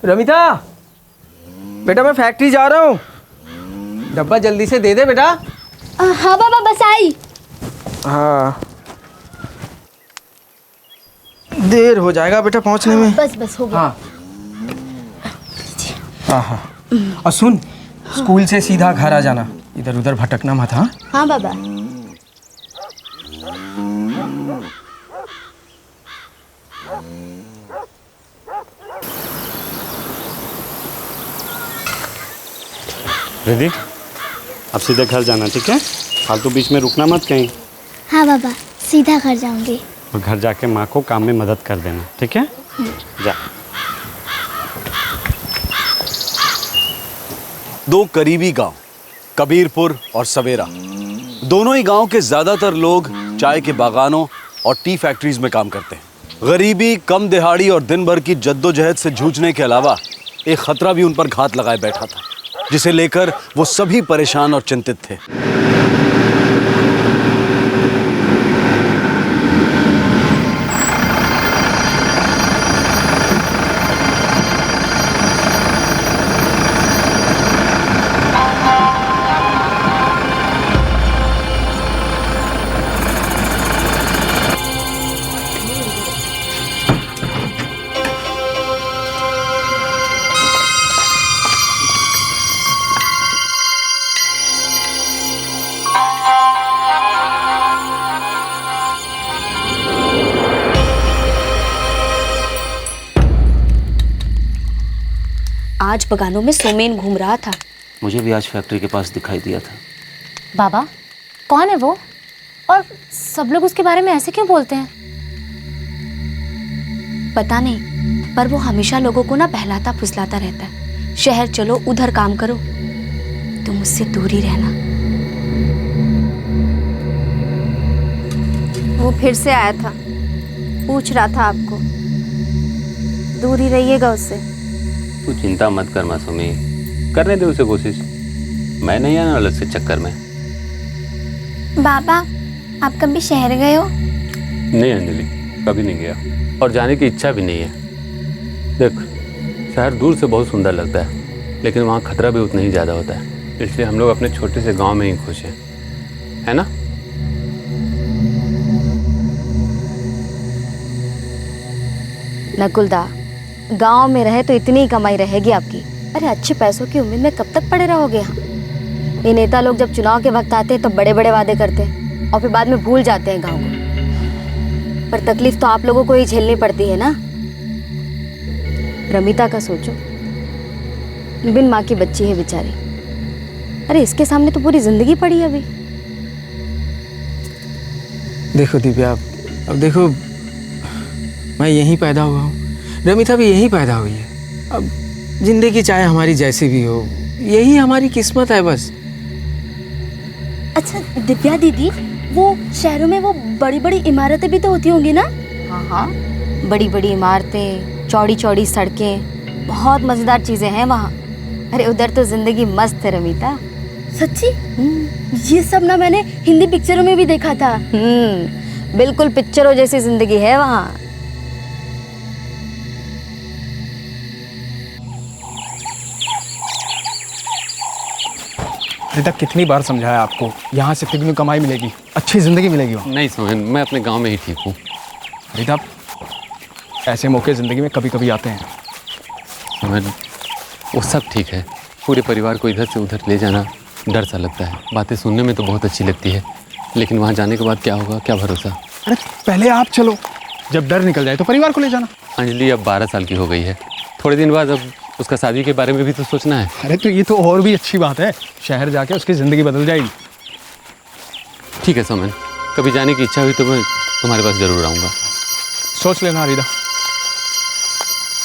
रमिता, बेटा मैं फैक्ट्री जा रहा हूँ, डब्बा जल्दी से दे दे बेटा। हाँ बाबा बस आई। हाँ देर हो जाएगा बेटा पहुँचने में। बस हो गया। हाँ हाँ हाँ। और सुन, स्कूल से सीधा घर आ जाना, इधर उधर भटकना मत। हाँ हाँ बाबा। रिद्धि, अब सीधे घर जाना, ठीक है? फालतू बीच में रुकना मत कहीं। हाँ बाबा सीधा घर जाऊंगी। और घर जाके माँ को काम में मदद कर देना, ठीक है? जा। दो करीबी गांव, कबीरपुर और सवेरा, दोनों ही गांव के ज्यादातर लोग चाय के बागानों और टी फैक्ट्रीज में काम करते हैं। गरीबी, कम दिहाड़ी और दिन भर की जद्दोजहद से जूझने के अलावा एक खतरा भी उन पर घात लगाए बैठा था, जिसे लेकर वो सभी परेशान और चिंतित थे। आज बगानों में सोमेन घूम रहा था। मुझे भी आज फैक्ट्री के पास दिखाई दिया था। बाबा कौन है वो, और सब लोग उसके बारे में ऐसे क्यों बोलते हैं? पता नहीं, पर वो हमेशा लोगों को ना बहलाता फुसलाता रहता है। शहर चलो, उधर काम करो, तुम मुझसे दूर ही रहना। वो फिर से आया था, पूछ रहा था आपको, दूर ही रहिएगा उससे। तू चिंता मत कर मासूमी, करने दे उसे कोशिश। मैं नहीं आना वाला इसके चक्कर में। बाबा आप कभी शहर गए हो? नहीं अंजलि, कभी नहीं गया और जाने की इच्छा भी नहीं है। देख, शहर दूर से बहुत सुंदर लगता है, लेकिन वहाँ खतरा भी उतना ही ज़्यादा होता है। इसलिए हम लोग अपने छोटे से गांव में ही खुश हैं, है ना? नकुलदा, गांव में रहे तो इतनी ही कमाई रहेगी आपकी। अरे अच्छे पैसों की उम्मीद में कब तक पड़े रहोगे यहाँ? ये नेता लोग जब चुनाव के वक्त आते हैं तो बड़े बड़े वादे करते हैं और फिर बाद में भूल जाते हैं गांव को। पर तकलीफ तो आप लोगों को ही झेलनी पड़ती है ना। रमिता का सोचो, बिन माँ की बच्ची है बेचारी। अरे इसके सामने तो पूरी जिंदगी पड़ी है अभी। देखो दिव्या, अब देखो मैं यहीं पैदा हुआ हूँ, रमिता भी यहीं पैदा हुई है। अब जिंदगी चाहे हमारी जैसी भी हो, यही हमारी किस्मत है बस। अच्छा दिव्या दीदी, वो शहरों में वो बड़ी बड़ी इमारतें भी तो होती होंगी ना? हाँ हाँ, बड़ी बड़ी इमारतें, चौड़ी चौड़ी सड़कें, बहुत मजेदार चीजें हैं वहाँ। अरे उधर तो जिंदगी मस्त है रमिता। सच्ची? ये सब ना मैंने हिंदी पिक्चरों में भी देखा था। बिल्कुल पिक्चरों जैसी जिंदगी है वहाँ। अभी तक कितनी बार समझाया आपको, यहाँ से तिगनी कमाई मिलेगी, अच्छी ज़िंदगी मिलेगी वहाँ। नहीं सोहन, मैं अपने गांव में ही ठीक हूँ। अभी ऐसे मौके ज़िंदगी में कभी कभी आते हैं। सोहन, वो सब ठीक है, पूरे परिवार को इधर से उधर ले जाना डर सा लगता है। बातें सुनने में तो बहुत अच्छी लगती है, लेकिन वहाँ जाने के बाद क्या होगा, क्या भरोसा। अरे पहले आप चलो, जब डर निकल जाए तो परिवार को ले जाना। अंजलि अब 12 साल की हो गई है, थोड़े दिन बाद अब उसका शादी के बारे में भी तो सोचना है। अरे तो ये तो और भी अच्छी बात है, शहर जाके उसकी ज़िंदगी बदल जाएगी। ठीक है सोमन, कभी जाने की इच्छा हुई तो मैं तुम्हारे पास ज़रूर आऊँगा। सोच लेना हरिदा।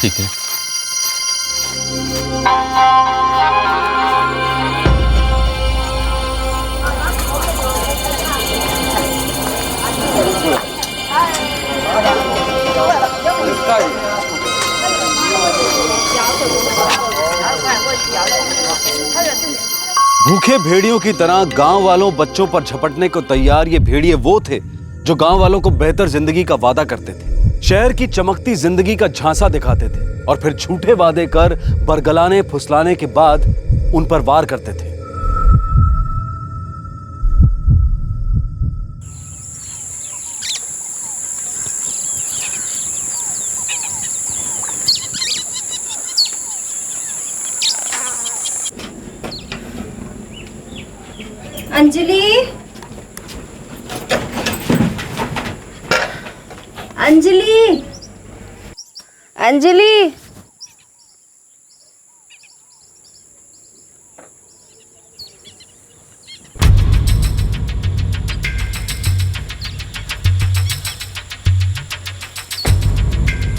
ठीक है। भूखे भेड़ियों की तरह गांव वालों बच्चों पर झपटने को तैयार ये भेड़िए वो थे जो गांव वालों को बेहतर जिंदगी का वादा करते थे। शहर की चमकती जिंदगी का झांसा दिखाते थे और फिर झूठे वादे कर बरगलाने फुसलाने के बाद उन पर वार करते थे। अंजलि, अंजलि, अंजलि।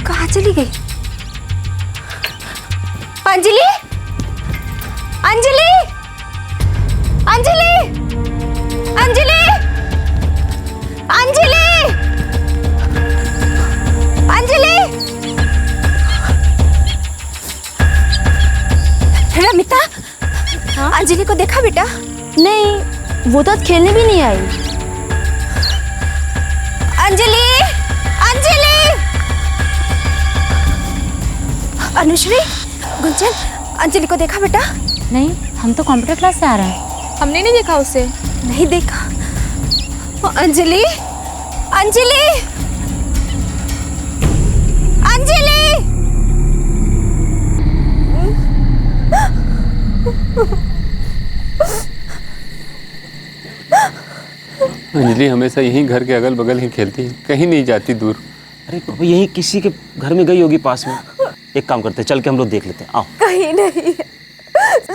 कहाँ चली गई? अंजलि, अंजलि, अंजलि, अंजलि, अंजलि, अंजलि। रमिता, हाँ? अंजलि को देखा बेटा? नहीं, वो तो आज खेलने भी नहीं आई। अंजलि, अंजलि, अनुश्री, गुंजन, अंजलि को देखा बेटा? नहीं, हम तो कंप्यूटर क्लास से आ रहे हैं। हमने नहीं देखा उसे। नहीं देखा। अंजलि, अंजलि, अंजलि। अंजलि हमेशा यहीं घर के अगल बगल ही खेलती है, कहीं नहीं जाती दूर। अरे पापा यहीं किसी के घर में गई होगी पास में। एक काम करते हैं, चल के हम लोग देख लेते हैं, आओ। कहीं नहीं है,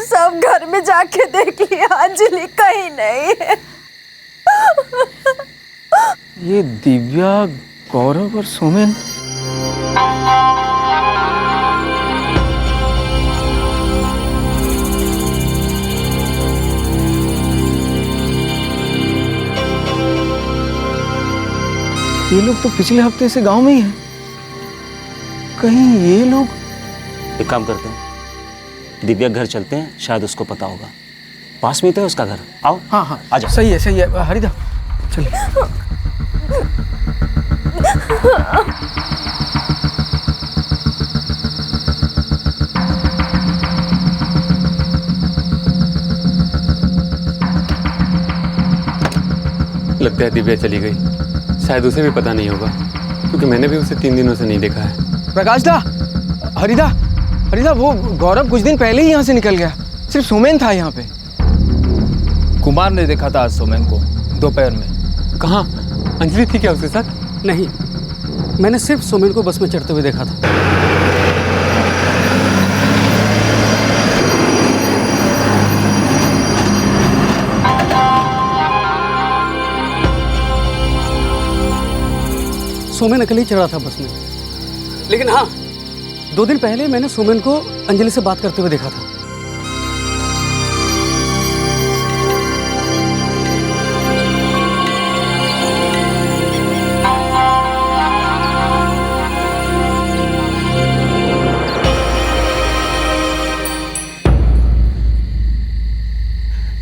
सब घर में जाके देख लिया, अंजलि कहीं नहीं है। ये दिव्या, गौरव और सोमेन। ये लोग तो पिछले हफ्ते से गांव में ही हैं। कहीं ये लोग। एक काम करते हैं, दिव्या घर चलते हैं, शायद उसको पता होगा। पास में तो है उसका घर, आओ। हाँ हाँ, आ जाओ। सही है हरिदा, चलिए। लगता है दिव्या चली गई, शायद उसे भी पता नहीं होगा, क्योंकि मैंने भी उसे 3 दिनों से नहीं देखा है। प्रकाश दा, हरिदा, हरिदा, वो गौरव कुछ दिन पहले ही यहाँ से निकल गया, सिर्फ सोमेन था यहाँ पे। कुमार ने देखा था आज सोमेन को दोपहर में। कहाँ? अंजलि थी क्या उसके साथ? नहीं, मैंने सिर्फ सोमेन को बस में चढ़ते हुए देखा था। सोमेन अकेले ही चढ़ा था बस में। लेकिन हाँ, 2 दिन पहले मैंने सोमेन को अंजलि से बात करते हुए देखा था।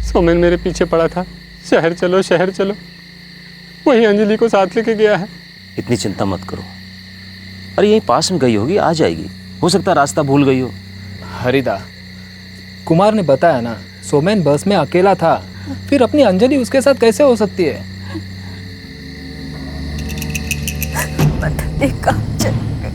सोमेन मेरे पीछे पड़ा था, शहर चलो शहर चलो, वही अंजलि को साथ लेके गया है। इतनी चिंता मत करो, अरे यहीं पास में गई होगी, आ जाएगी। हो सकता है रास्ता भूल गई हो। हरिदा, कुमार ने बताया ना, सोमेन बस में अकेला था, फिर अपनी अंजलि उसके साथ कैसे हो सकती है? पता नहीं कहाँ चल गई।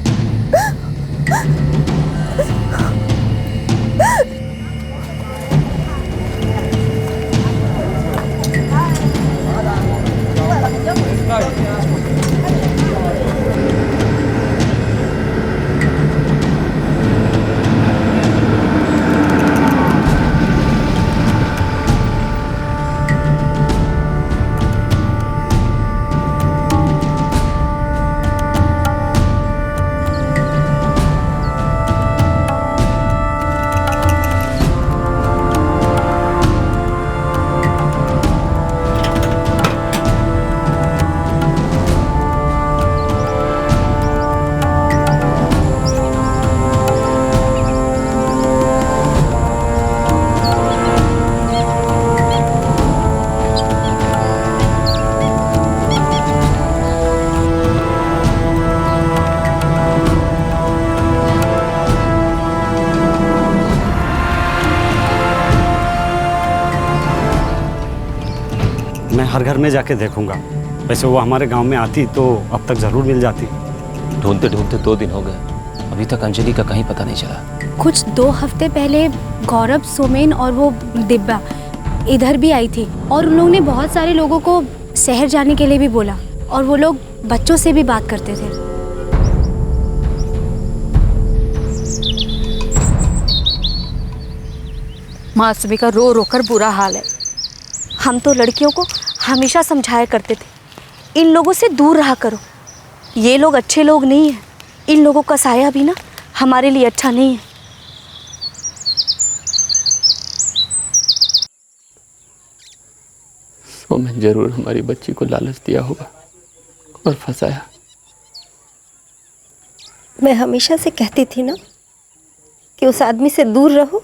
हर घर में जाके देखूंगा। वैसे वो हमारे गांव में आती तो अब तक ज़रूर मिल जाती। ढूंढते ढूंढते 2 दिन हो गए, अभी तक अंजलि का कहीं पता नहीं चला। कुछ 2 हफ्ते पहले गौरव, सोमेन और वो दिव्या इधर भी आई थी और उन लोगों ने बहुत सारे लोगों को शहर जाने के लिए भी बोला और वो लोग बच्चों से भी बात करते थे। मासूमी का रो रो कर बुरा हाल है। हम तो लड़कियों को हमेशा समझाया करते थे, इन लोगों से दूर रहा करो, ये लोग अच्छे लोग नहीं हैं, इन लोगों का साया भी ना हमारे लिए अच्छा नहीं है। सोमेन जरूर हमारी बच्ची को लालच दिया होगा और फंसाया। मैं हमेशा से कहती थी ना कि उस आदमी से दूर रहो।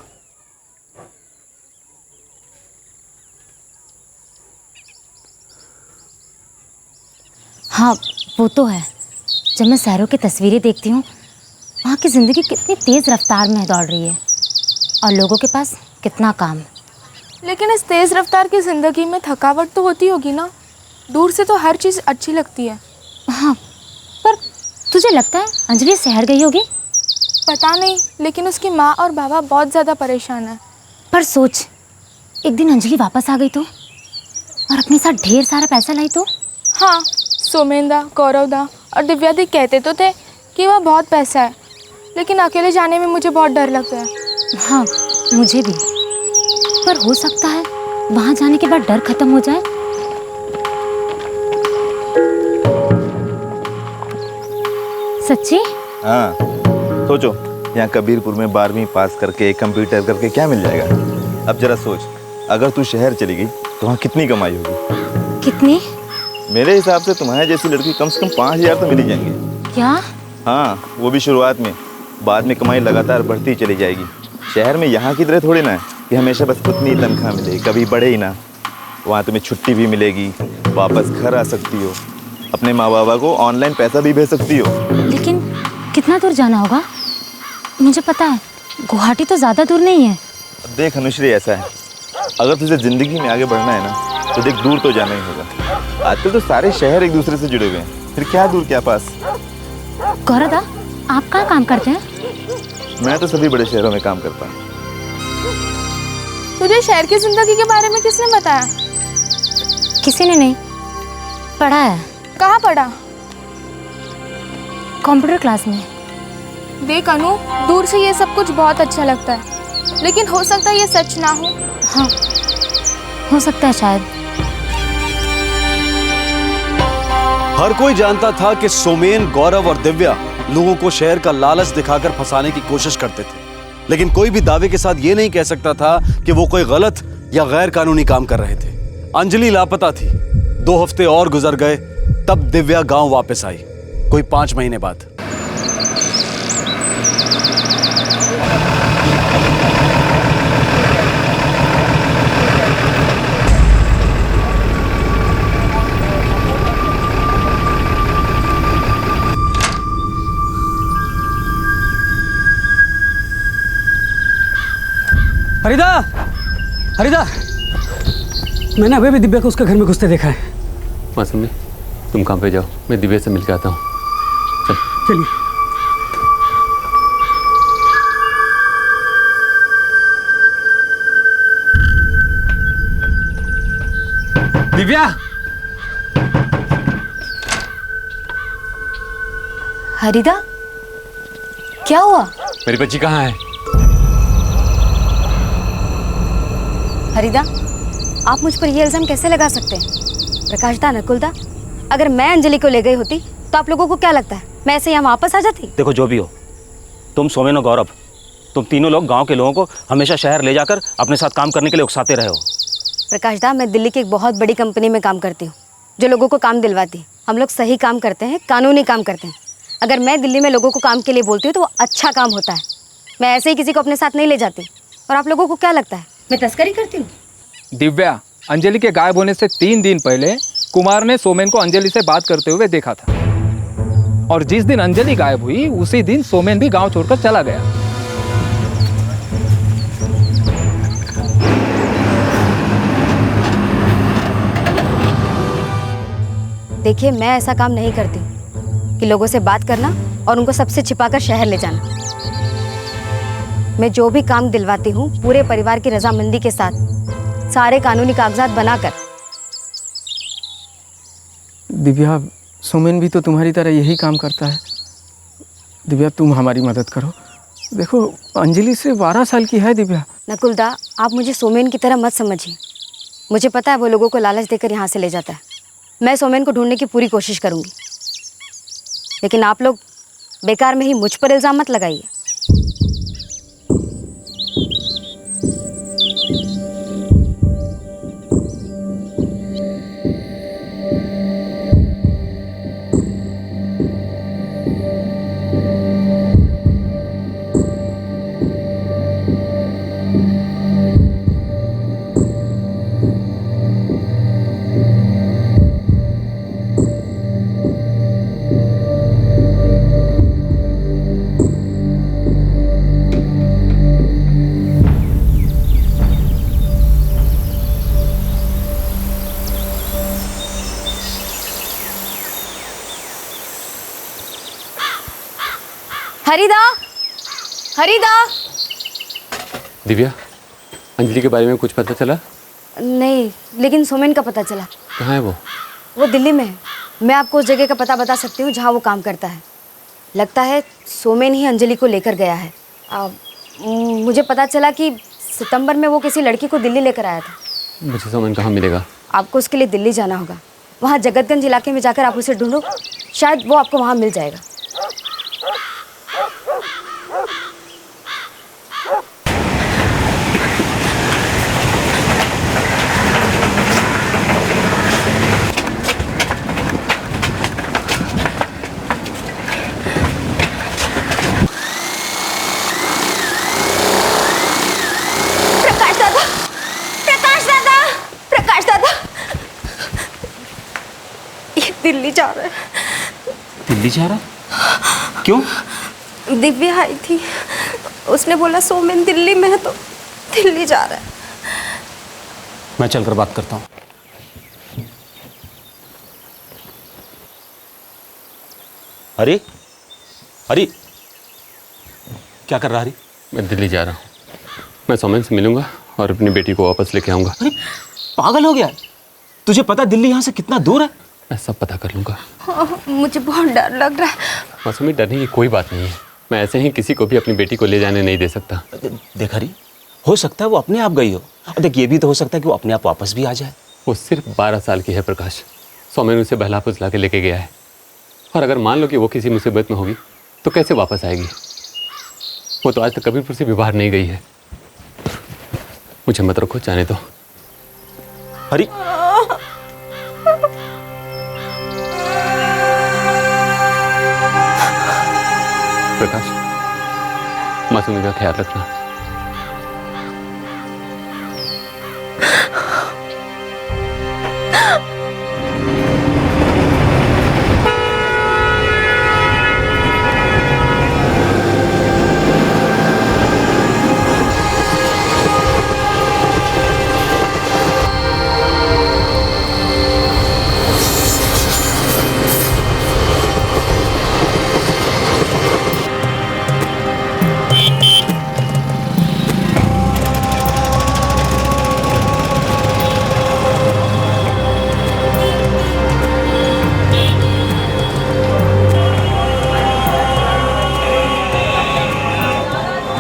हाँ वो तो है। जब मैं शहरों की तस्वीरें देखती हूँ, वहाँ की ज़िंदगी कितनी तेज़ रफ्तार में दौड़ रही है और लोगों के पास कितना काम। लेकिन इस तेज़ रफ्तार की ज़िंदगी में थकावट तो होती होगी ना। दूर से तो हर चीज़ अच्छी लगती है। हाँ, पर तुझे लगता है अंजलि शहर गई होगी? पता नहीं, लेकिन उसकी माँ और बाबा बहुत ज़्यादा परेशान हैं। पर सोच, एक दिन अंजलि वापस आ गई तो, और अपने साथ ढेर सारा पैसा लाई तो? हाँ, सोमेंदा, गौरवदा और दिव्यादी कहते तो थे कि वह बहुत पैसा है, लेकिन अकेले जाने में मुझे बहुत डर लगता है। हाँ, मुझे भी। पर हो सकता है वहाँ जाने के बाद डर खत्म हो जाए। सच्ची? हाँ, सोचो यहाँ कबीरपुर में 12वीं पास करके कंप्यूटर करके क्या मिल जाएगा। अब जरा सोच, अगर तू शहर चली गई तो वहाँ कितनी कमाई होगी? कितनी? मेरे हिसाब से तुम्हारे जैसी लड़की कम से कम 5,000 तो मिल ही जाएंगे। क्या? हाँ, वो भी शुरुआत में, बाद में कमाई लगातार बढ़ती चली जाएगी। शहर में यहाँ की तरह थोड़ी ना है कि हमेशा बस उतनी तनख्वाह मिलेगी, कभी बढ़े ही ना। वहाँ तुम्हें छुट्टी भी मिलेगी, वापस घर आ सकती हो, अपने माँ बाबा को ऑनलाइन पैसा भी भेज सकती हो। लेकिन कितना दूर जाना होगा? मुझे पता है गुवाहाटी तो ज़्यादा दूर नहीं है। देख अनुश्री, ऐसा है, अगर तुझे ज़िंदगी में आगे बढ़ना है ना तो देख दूर तो जाना ही होगा। आजकल तो सारे शहर एक दूसरे से जुड़े हुए हैं, फिर क्या दूर क्या पास। गौरवदा, आप कहाँ काम करते हैं? मैं तो सभी बड़े शहरों में काम करता हूँ। तुझे शहर की ज़िंदगी के बारे में किसने बताया? किसी ने नहीं, पढ़ा है। कहाँ पढ़ा? कंप्यूटर क्लास में। देख अनु, दूर से ये सब कुछ बहुत अच्छा लगता है, लेकिन हो सकता है ये सच ना हो। हाँ, हो सकता है शायद। हर कोई जानता था कि सोमेन, गौरव और दिव्या लोगों को शहर का लालच दिखाकर फंसाने की कोशिश करते थे, लेकिन कोई भी दावे के साथ ये नहीं कह सकता था कि वो कोई गलत या गैर कानूनी काम कर रहे थे। अंजलि लापता थी। 2 हफ्ते और गुजर गए, तब दिव्या गांव वापस आई, कोई 5 महीने बाद। हरिदा, हरिदा, मैंने अभी भी दिव्या को उसके घर में घुसते देखा है। मौसमी, तुम काम पे जाओ, मैं दिव्या से मिल के आता हूँ। चलिए। दिव्या! हरिदा, क्या हुआ? मेरी बच्ची कहाँ है? हरिदा, आप मुझ पर ये इल्ज़ाम कैसे लगा सकते हैं? प्रकाशदा, नकुलदा, अगर मैं अंजलि को ले गई होती तो आप लोगों को क्या लगता है मैं ऐसे यहाँ वापस आ जाती? देखो, जो भी हो, तुम, सोमेन और गौरव, तुम तीनों लोग गांव के लोगों को हमेशा शहर ले जाकर अपने साथ काम करने के लिए उकसाते रहे हो। प्रकाशदा, मैं दिल्ली की एक बहुत बड़ी कंपनी में काम करती हूँ जो लोगों को काम दिलवाती है। हम लोग सही काम करते हैं, कानूनी काम करते हैं। अगर मैं दिल्ली में लोगों को काम के लिए बोलती हूँ तो वो अच्छा काम होता है। मैं ऐसे ही किसी को अपने साथ नहीं ले जाती। और आप लोगों को क्या लगता है मैं तस्करी करती हूँ? दिव्या, अंजलि के गायब होने से 3 दिन पहले कुमार ने सोमेन को अंजलि से बात करते हुए देखा था, और जिस दिन अंजलि गायब हुई उसी दिन सोमेन भी गांव छोड़कर चला गया। देखिए, मैं ऐसा काम नहीं करती हूँ कि लोगों से बात करना और उनको सबसे छिपाकर शहर ले जाना। मैं जो भी काम दिलवाती हूँ पूरे परिवार की रजामंदी के साथ, सारे कानूनी कागजात बनाकर। दिव्या, सोमेन भी तो तुम्हारी तरह यही काम करता है। दिव्या, तुम हमारी मदद करो। देखो, अंजलि से 12 साल की है दिव्या। नकुलदा, आप मुझे सोमेन की तरह मत समझिए। मुझे पता है वो लोगों को लालच देकर यहाँ से ले जाता है। मैं सोमेन को ढूंढने की पूरी कोशिश करूँगी, लेकिन आप लोग बेकार में ही मुझ पर इल्ज़ाम मत लगाइए। हरिदा, हरिदा। दिव्या, अंजलि के बारे में कुछ पता चला? नहीं, लेकिन सोमेन का पता चला। कहाँ है वो? वो दिल्ली में है। मैं आपको उस जगह का पता बता सकती हूँ जहाँ वो काम करता है। लगता है सोमेन ही अंजलि को लेकर गया है। मुझे पता चला कि सितंबर में वो किसी लड़की को दिल्ली लेकर आया था। मुझे सोमेन कहाँ मिलेगा? आपको उसके लिए दिल्ली जाना होगा। वहाँ जगतगंज इलाके में जाकर आप उसे ढूंढो, शायद वो आपको वहाँ मिल जाएगा। दिल्ली जा रहा है। दिल्ली जा रहा है? क्यों? दिव्या आई थी, उसने बोला सोमेन दिल्ली में है तो दिल्ली जा रहा है। मैं चलकर बात करता हूँ। हरी, हरी, क्या कर रहा हरी? मैं दिल्ली जा रहा हूँ। मैं सोमेन से मिलूंगा और अपनी बेटी को वापस लेके आऊँगा। अरे पागल हो गया? तुझे पता दिल्ली यहाँ से कितना दूर है? मैं सब पता कर लूँगा। मुझे बहुत डर लग रहा है। मौसमी, डरने की कोई बात नहीं है। मैं ऐसे ही किसी को भी अपनी बेटी को ले जाने नहीं दे सकता। देख हरी, हो सकता है वो अपने आप गई हो। देख, ये भी तो हो सकता है कि वो अपने आप वापस भी आ जाए। वो सिर्फ 12 साल की है प्रकाश। सोमेन उसे बहला फुसला के लेके गया है, और अगर मान लो कि वो किसी मुसीबत में होगी तो कैसे वापस आएगी? वो तो आज तक कबीरपुर से भी बाहर नहीं गई है। मुझे मत रखो, जाने दो। हरी, प्रकाश, मासूमी का ख्याल रखना।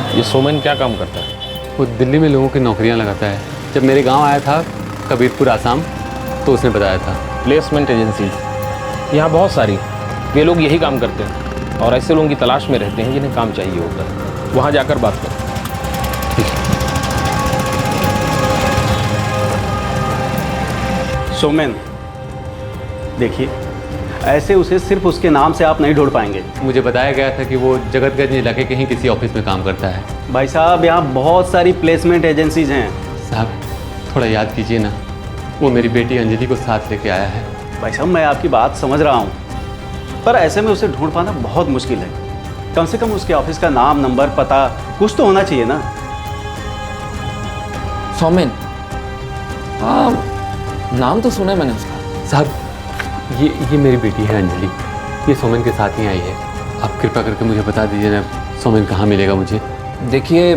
ये सोमेन क्या काम करता है? वो दिल्ली में लोगों की नौकरियां लगाता है। जब मेरे गांव आया था कबीरपुर आसाम, तो उसने बताया था। प्लेसमेंट एजेंसीज यहाँ बहुत सारी, वे लोग यही काम करते हैं और ऐसे लोगों की तलाश में रहते हैं जिन्हें काम चाहिए होता है। वहाँ जाकर बात करें। सोमेन, देखिए, ऐसे उसे सिर्फ उसके नाम से आप नहीं ढूंढ पाएंगे। मुझे बताया गया था कि वो जगतगंज इलाके के ही किसी ऑफिस में काम करता है। भाई साहब, यहाँ बहुत सारी प्लेसमेंट एजेंसीज हैं। साहब, थोड़ा याद कीजिए ना, वो मेरी बेटी अंजलि को साथ लेके आया है। भाई साहब, मैं आपकी बात समझ रहा हूँ, पर ऐसे में उसे ढूंढ पाना बहुत मुश्किल है। कम से कम उसके ऑफिस का नाम, नंबर, पता कुछ तो होना चाहिए ना। सोमेन, हाँ, नाम तो सुना है मैंने उसका। साहब, ये मेरी बेटी है अंजलि, ये सोमेन के साथ ही आई है। आप कृपा करके मुझे बता दीजिए ना, सोमेन कहाँ मिलेगा मुझे? देखिए,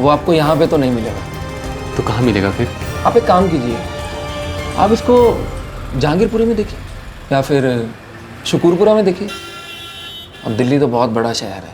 वो आपको यहाँ पे तो नहीं मिलेगा। तो कहाँ मिलेगा फिर? आप एक काम कीजिए, आप इसको जहांगीरपुरी में देखिए या फिर शुकुरपुरा में देखिए। अब दिल्ली तो बहुत बड़ा शहर है।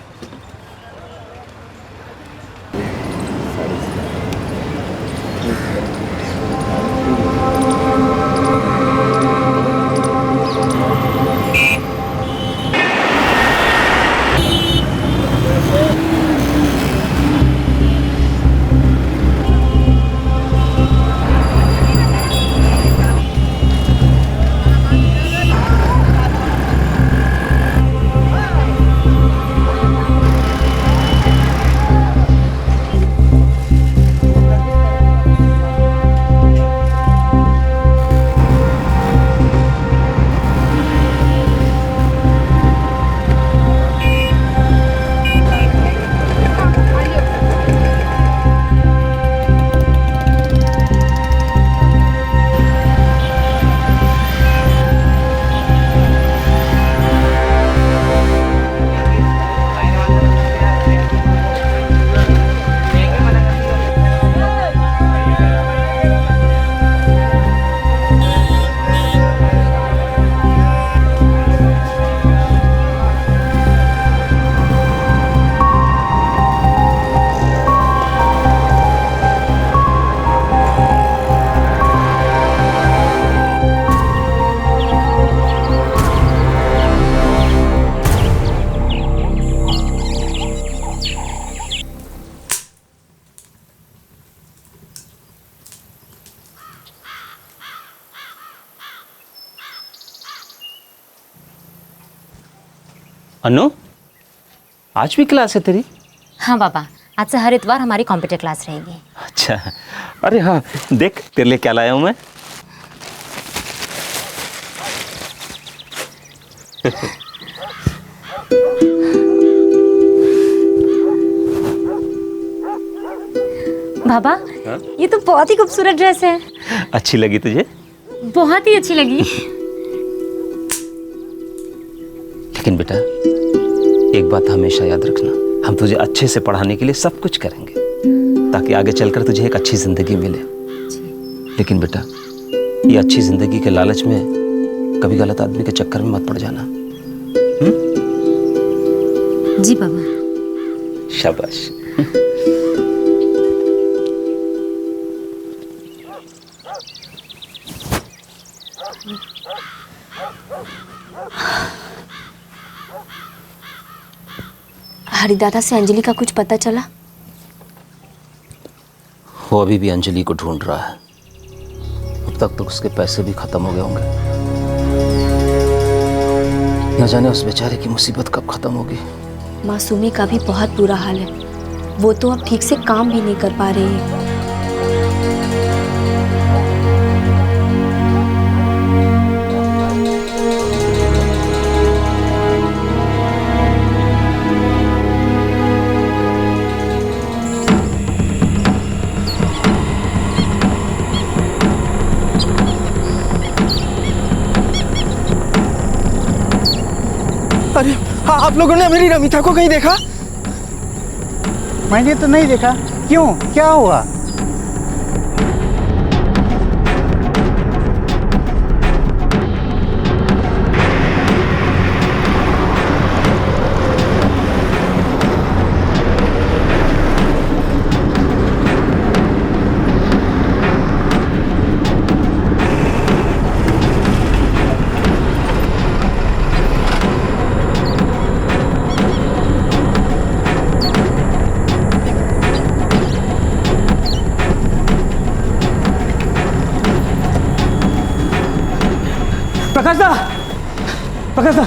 अनु, आज भी क्लास है तेरी? हाँ पापा, आज से हर इतवार हमारी कंप्यूटर क्लास रहेगी। अच्छा, अरे हाँ, देख तेरे लिए क्या लाया हूँ मैं। पापा, ये तो बहुत ही खूबसूरत ड्रेस है। अच्छी लगी तुझे? बहुत ही अच्छी लगी। लेकिन बेटा, एक बात हमेशा याद रखना, हम तुझे अच्छे से पढ़ाने के लिए सब कुछ करेंगे ताकि आगे चलकर तुझे एक अच्छी जिंदगी मिले। लेकिन बेटा, ये अच्छी जिंदगी के लालच में कभी गलत आदमी के चक्कर में मत पड़ जाना। जी पापा। शाबाश। हरिदादा से अंजलि का कुछ पता चला? वो अभी भी अंजलि को ढूंढ रहा है। अब तक तो उसके पैसे भी खत्म हो गए होंगे। न जाने उस बेचारे की मुसीबत कब खत्म होगी। मासूमी का भी बहुत बुरा हाल है। वो तो अब ठीक से काम भी नहीं कर पा रही है। अरे हाँ, आप लोगों ने मेरी रमिता को कहीं देखा? मैंने तो नहीं देखा। क्यों, क्या हुआ? प्रकाश दा,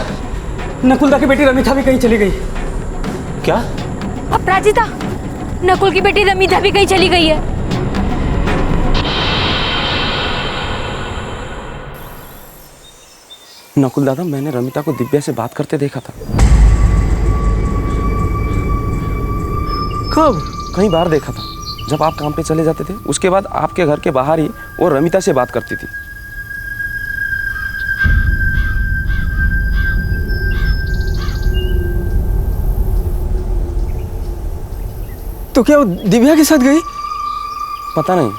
नकुलदा की बेटी रमिता भी कहीं चली गई। क्या? अपराजिता, नकुल की बेटी रमिता भी कहीं चली गई है। नकुल दादा, मैंने रमिता को दिव्या से बात करते देखा था। कब? कहीं बाहर देखा था, जब आप काम पे चले जाते थे। उसके बाद आपके घर के बाहर ही वो रमिता से बात करती थी। तो क्या वो दिव्या के साथ गई? पता नहीं।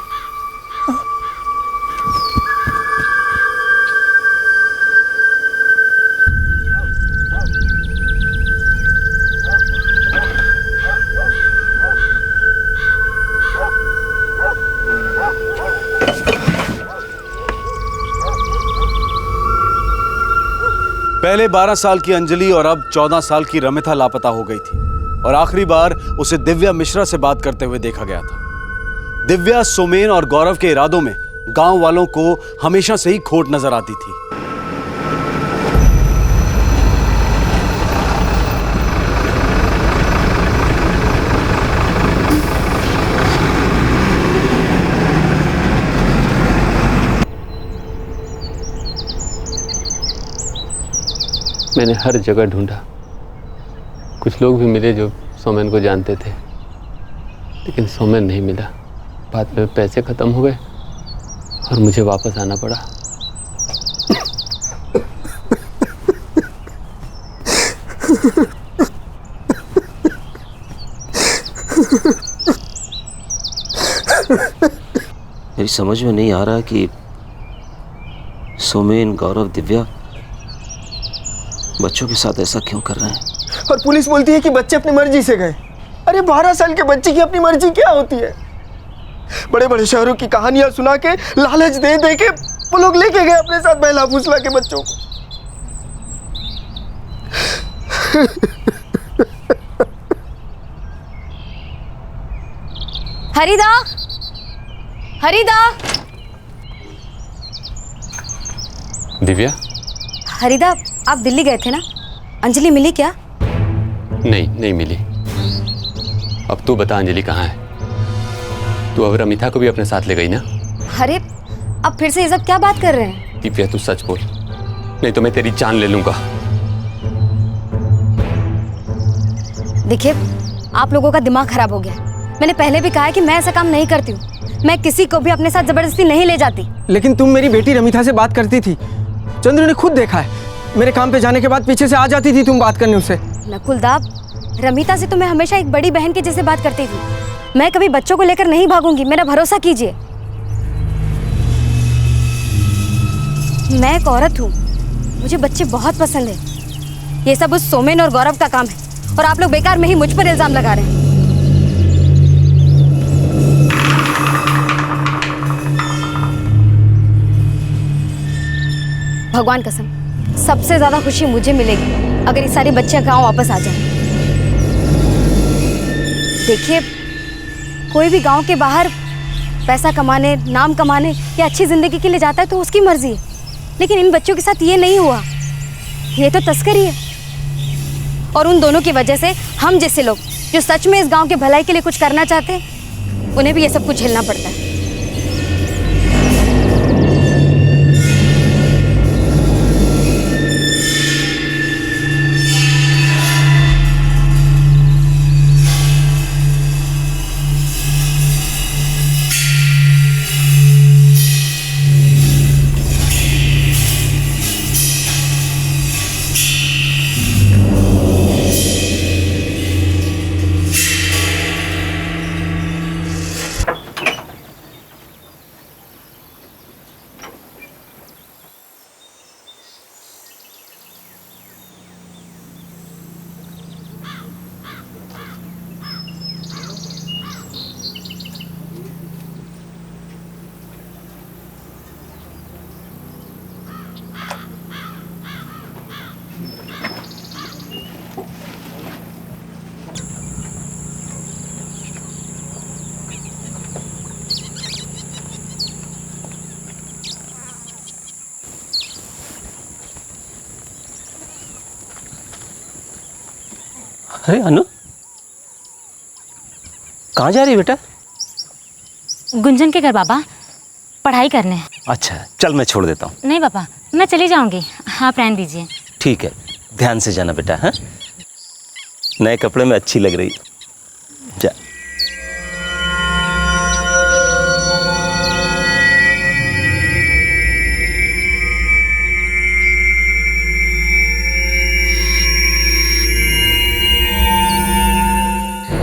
पहले 12 साल की अंजलि और अब 14 साल की रमिता लापता हो गई थी और आखिरी बार उसे दिव्या मिश्रा से बात करते हुए देखा गया था। दिव्या, सोमेन और गौरव के इरादों में गांव वालों को हमेशा से ही खोट नजर आती थी। मैंने हर जगह ढूंढा, कुछ लोग भी मिले जो सोमेन को जानते थे, लेकिन सोमेन नहीं मिला। बाद में पैसे ख़त्म हो गए और मुझे वापस आना पड़ा। मेरी समझ में नहीं आ रहा कि सोमेन, गौरव, दिव्या बच्चों के साथ ऐसा क्यों कर रहे हैं। और पुलिस बोलती है कि बच्चे अपनी मर्जी से गए। अरे 12 साल के बच्चे की अपनी मर्जी क्या होती है? बड़े बड़े शहरों की कहानियां सुना के, लालच दे दे के वो लोग लेके गए अपने साथ बहला फुसला के बच्चों को। हरिदा, हरिदा, दिव्या, हरिदा, आप दिल्ली गए थे ना? अंजलि मिली क्या? नहीं मिली। अब तू बता, अंजलि कहाँ है? तू अब रमिता को भी अपने साथ ले गई ना? अरे अब फिर से ये सब क्या बात कर रहे हैं? दिव्या, तू सच बोल, नहीं तो मैं तेरी जान ले लूंगा। देखिए, आप लोगों का दिमाग खराब हो गया। मैंने पहले भी कहा है कि मैं ऐसा काम नहीं करती हूँ। मैं किसी को भी अपने साथ जबरदस्ती नहीं ले जाती। लेकिन तुम मेरी बेटी रमिता से बात करती थी, चंद्र ने खुद देखा है। मेरे काम पे जाने के बाद पीछे से आ जाती थी तुम बात करने उससे। नकुलदाब, रमिता से तो मैं हमेशा एक बड़ी बहन के जैसे बात करती थी। मैं कभी बच्चों को लेकर नहीं भागूंगी, मेरा भरोसा कीजिए। मैं एक औरत हूँ, मुझे बच्चे बहुत पसंद है। ये सब उस सोमेन और गौरव का काम है और आप लोग बेकार में ही मुझ पर इल्जाम लगा रहे हैं। भगवान कसम, सबसे ज्यादा खुशी मुझे मिलेगी अगर ये सारे बच्चे गांव वापस आ जाएं। देखिए, कोई भी गांव के बाहर पैसा कमाने, नाम कमाने या अच्छी जिंदगी के लिए जाता है तो उसकी मर्जी है, लेकिन इन बच्चों के साथ ये नहीं हुआ। ये तो तस्करी है और उन दोनों की वजह से हम जैसे लोग जो सच में इस गांव के भलाई के लिए कुछ करना चाहते हैं, उन्हें भी ये सब कुछ झेलना पड़ता है। अरे अनु, कहाँ जा रही है बेटा? गुंजन के घर बाबा, पढ़ाई करने। अच्छा, चल मैं छोड़ देता हूँ। नहीं पापा, मैं चली जाऊंगी, आप रहने दीजिए। ठीक है, ध्यान से जाना बेटा। हाँ, नए कपड़े में अच्छी लग रही। जा।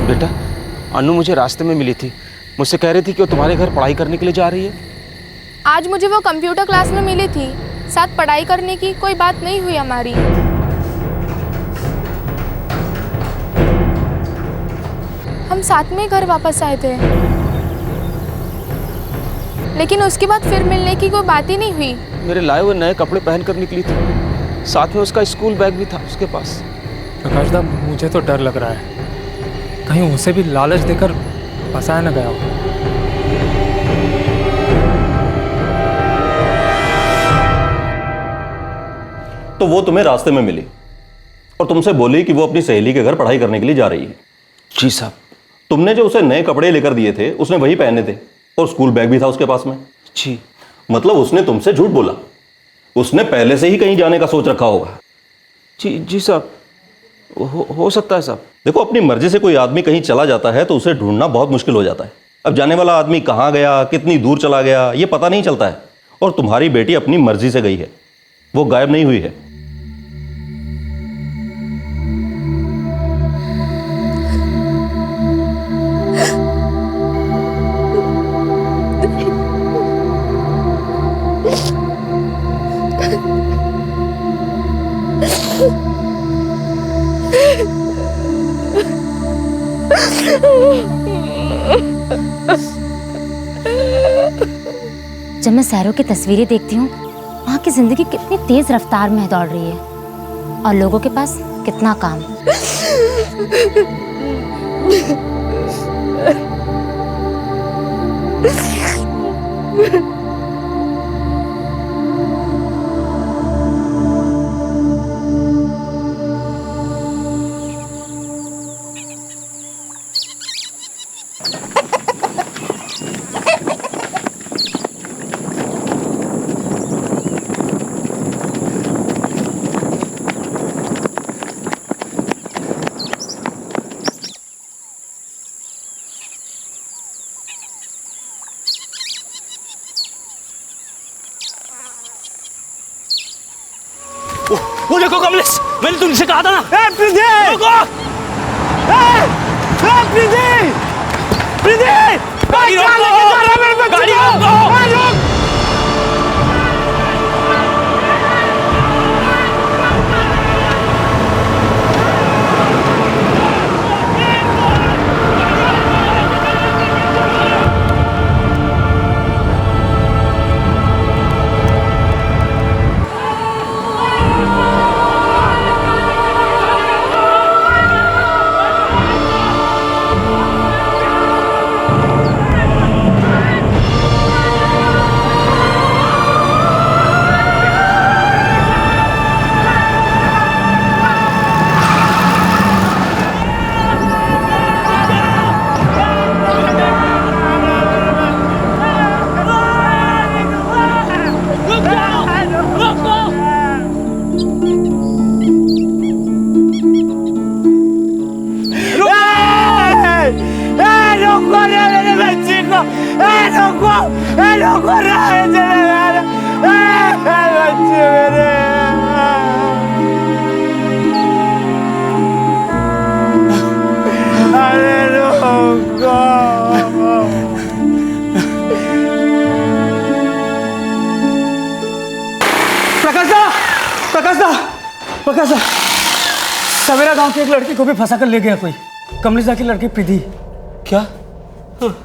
बेटा, अनु मुझे रास्ते में मिली थी, मुझसे कह रही थी कि वो तुम्हारे घर पढ़ाई करने के लिए जा रही है। आज मुझे वो कंप्यूटर क्लास में मिली थी, साथ पढ़ाई करने की कोई बात नहीं हुई हमारी। हम साथ में ही घर वापस आए थे, लेकिन उसके बाद फिर मिलने की कोई बात ही नहीं हुई। मेरे लाए हुए नए कपड़े पहन कर निकली थी, साथ में उसका स्कूल बैग भी था उसके पास। प्रकाश दा, मुझे तो डर लग रहा है कहीं उसे भी लालच देकर फंसाया न गया हो। तो वो तुम्हें रास्ते में मिली और तुमसे बोली कि वो अपनी सहेली के घर पढ़ाई करने के लिए जा रही है। जी साहब। तुमने जो उसे नए कपड़े लेकर दिए थे उसने वही पहने थे और स्कूल बैग भी था उसके पास में। जी। मतलब उसने तुमसे झूठ बोला, उसने पहले से ही कहीं जाने का सोच रखा होगा। जी साहब, हो सकता है साहब। देखो, अपनी मर्जी से कोई आदमी कहीं चला जाता है तो उसे ढूंढना बहुत मुश्किल हो जाता है। अब जाने वाला आदमी कहाँ गया, कितनी दूर चला गया, ये पता नहीं चलता है। और तुम्हारी बेटी अपनी मर्जी से गई है, वो गायब नहीं हुई है। जब मैं शहरों की तस्वीरें देखती हूँ, वहाँ की जिंदगी कितनी तेज रफ्तार में दौड़ रही है और लोगों के पास कितना काम। वो देखो कमलेश, मैंने तुमसे कहा था ना। प्रीति! रुको! प्रीति! प्रीति! गाड़ी रोको! गाड़ी रोको! प्रकाश दा, सवेरा गांव की एक लड़की को भी फंसा कर ले गया कोई। कमलेश दा की लड़की प्रीति। क्या? हाँ।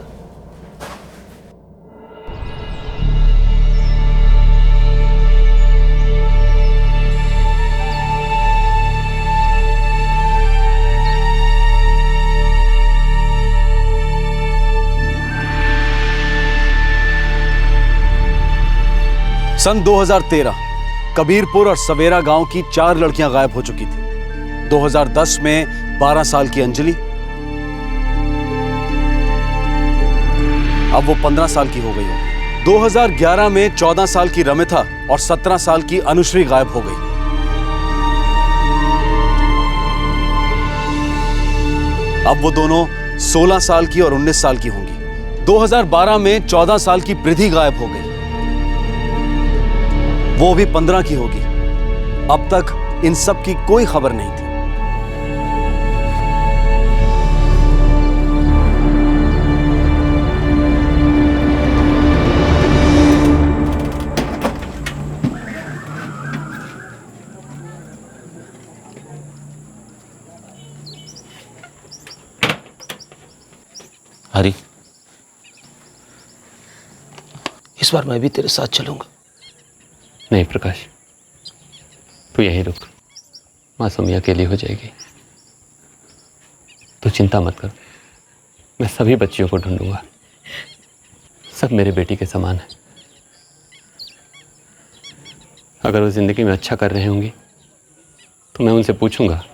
सन 2013 कबीरपुर और सवेरा गांव की 4 लड़कियां गायब हो चुकी थी। 2010 में 12 साल की अंजलि, अब वो 15 साल की हो गई होगी। 2011 में 14 साल की रमिता और 17 साल की अनुश्री गायब हो गई। अब वो दोनों 16 साल की और 19 साल की होंगी। 2012 में 14 साल की प्रीति गायब हो गई, वो भी 15 की होगी। अब तक इन सब की कोई खबर नहीं थी। हरी, इस बार मैं भी तेरे साथ चलूंगा। नहीं प्रकाश, तू यहीं रुक, मासूमी अकेली हो जाएगी। तू चिंता मत कर, मैं सभी बच्चियों को ढूंढूंगा, सब मेरे बेटी के समान है। अगर वो ज़िंदगी में अच्छा कर रहे होंगी तो मैं उनसे पूछूंगा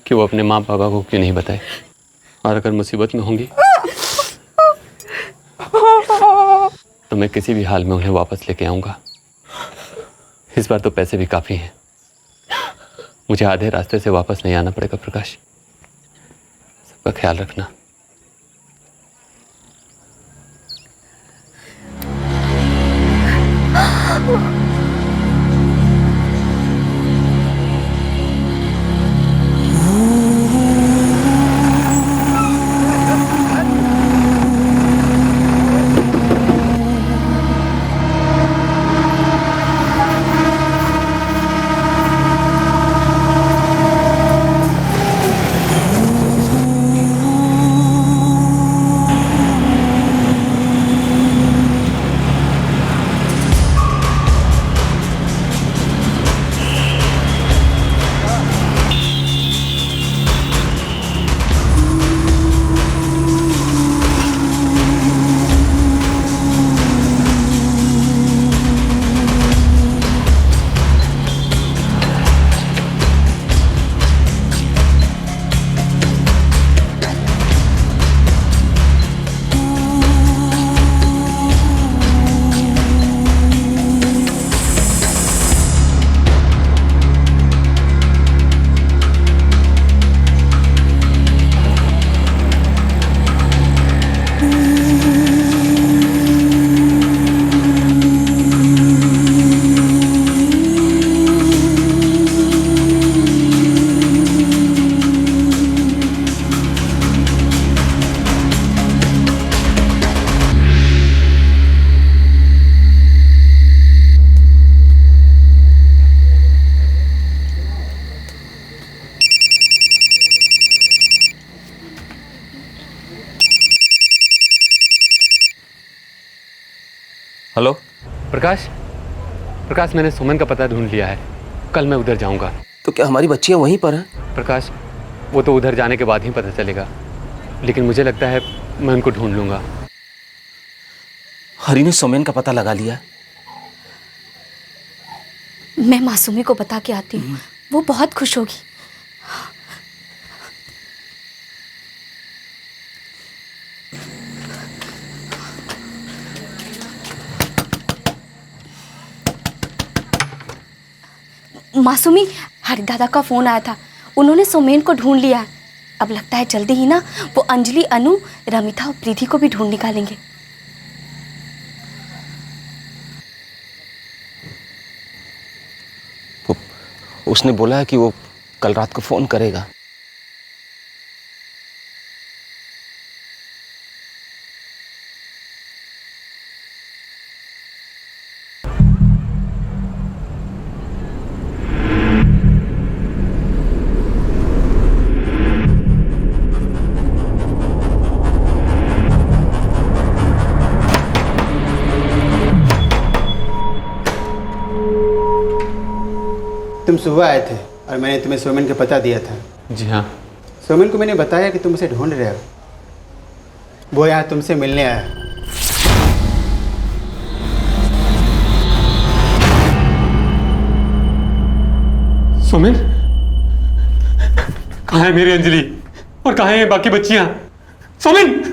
कि वो अपने माँ पापा को क्यों नहीं बताए, और अगर मुसीबत में होंगी तो मैं किसी भी हाल में उन्हें वापस लेके आऊँगा। इस बार तो पैसे भी काफ़ी हैं, मुझे आधे रास्ते से वापस नहीं आना पड़ेगा। प्रकाश, सबका ख्याल रखना। हेलो प्रकाश, प्रकाश मैंने सुमन का पता ढूंढ लिया है, कल मैं उधर जाऊंगा। तो क्या हमारी बच्चियां वहीं पर हैं? प्रकाश, वो तो उधर जाने के बाद ही पता चलेगा, लेकिन मुझे लगता है मैं उनको ढूंढ लूंगा। हरी ने सोमेन का पता लगा लिया? मैं मासूमी को बता के आती हूँ, वो बहुत खुश होगी। मासूमी, हरी दादा का फोन आया था, उन्होंने सोमेन को ढूंढ लिया है। अब लगता है जल्दी ही ना वो अंजलि, अनु, रमिता और प्रीति को भी ढूंढ निकालेंगे। उसने बोला है कि वो कल रात को फोन करेगा। तुम सुबह आए थे और मैंने तुम्हें सोमेन का पता दिया था। जी हाँ। सोमेन को मैंने बताया कि तुम उसे ढूंढ रहे हो, वो यहाँ तुमसे मिलने आया। सोमेन, कहाँ है मेरी अंजलि और कहाँ है बाकी बच्चियां? सोमेन!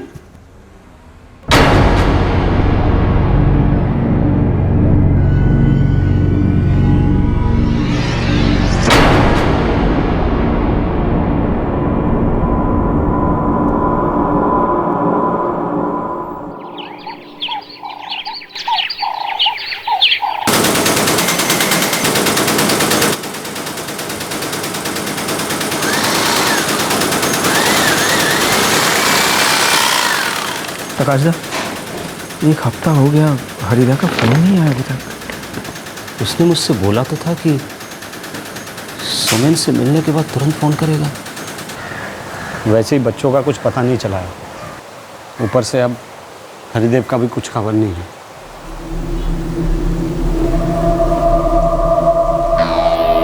प्रकाश दा, एक हफ्ता हो गया, हरिदा का फोन नहीं आया अभी तक। उसने मुझसे बोला तो था कि सोमेन से मिलने के बाद तुरंत फोन करेगा। वैसे ही बच्चों का कुछ पता नहीं चला है। ऊपर से अब हरिदेव का भी कुछ खबर नहीं है।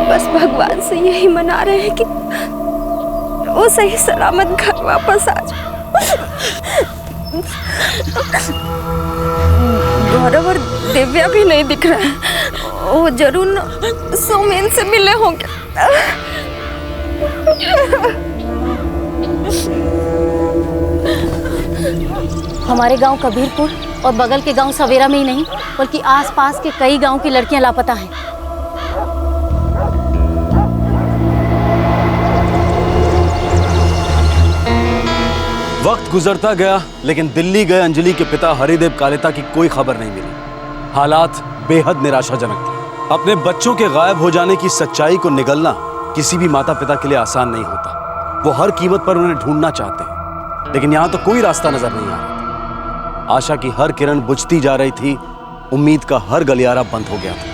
बस भगवान से यही मना रहे हैं कि वो सही सलामत घर वापस आ जाए। गौरव और दिव्या भी नहीं दिख रहा है। वो जरूर सोमेन से मिले होंगे। हमारे गांव कबीरपुर और बगल के गांव सवेरा में ही नहीं बल्कि आसपास के कई गांव की लड़कियां लापता हैं। वक्त गुजरता गया, लेकिन दिल्ली गए अंजलि के पिता हरिदेव कालेता की कोई खबर नहीं मिली। हालात बेहद निराशाजनक थे। अपने बच्चों के गायब हो जाने की सच्चाई को निगलना किसी भी माता पिता के लिए आसान नहीं होता। वो हर कीमत पर उन्हें ढूंढना चाहते हैं, लेकिन यहां तो कोई रास्ता नजर नहीं आ रहा था। आशा की हर किरण बुझती जा रही थी, उम्मीद का हर गलियारा बंद हो गया था।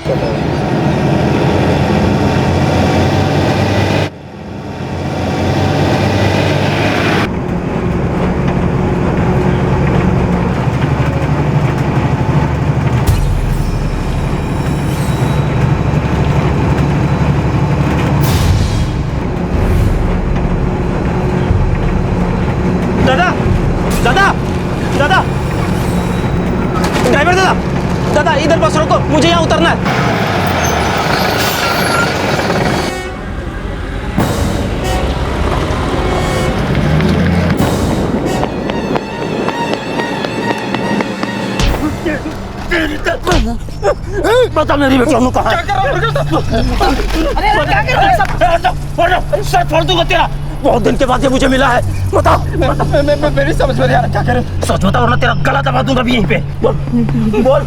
इधर बस रोको, मुझे यहाँ उतरना है। बता मेरी बेटी कहाँ है? सर फोड़ दूंगा तेरा। बहुत दिन के बाद ये मुझे मिला है। बता। मेरी समझ में नहीं आ रहा क्या करे। सच बता वरना तेरा गला दबा दूंगा भी यहीं पे। बोल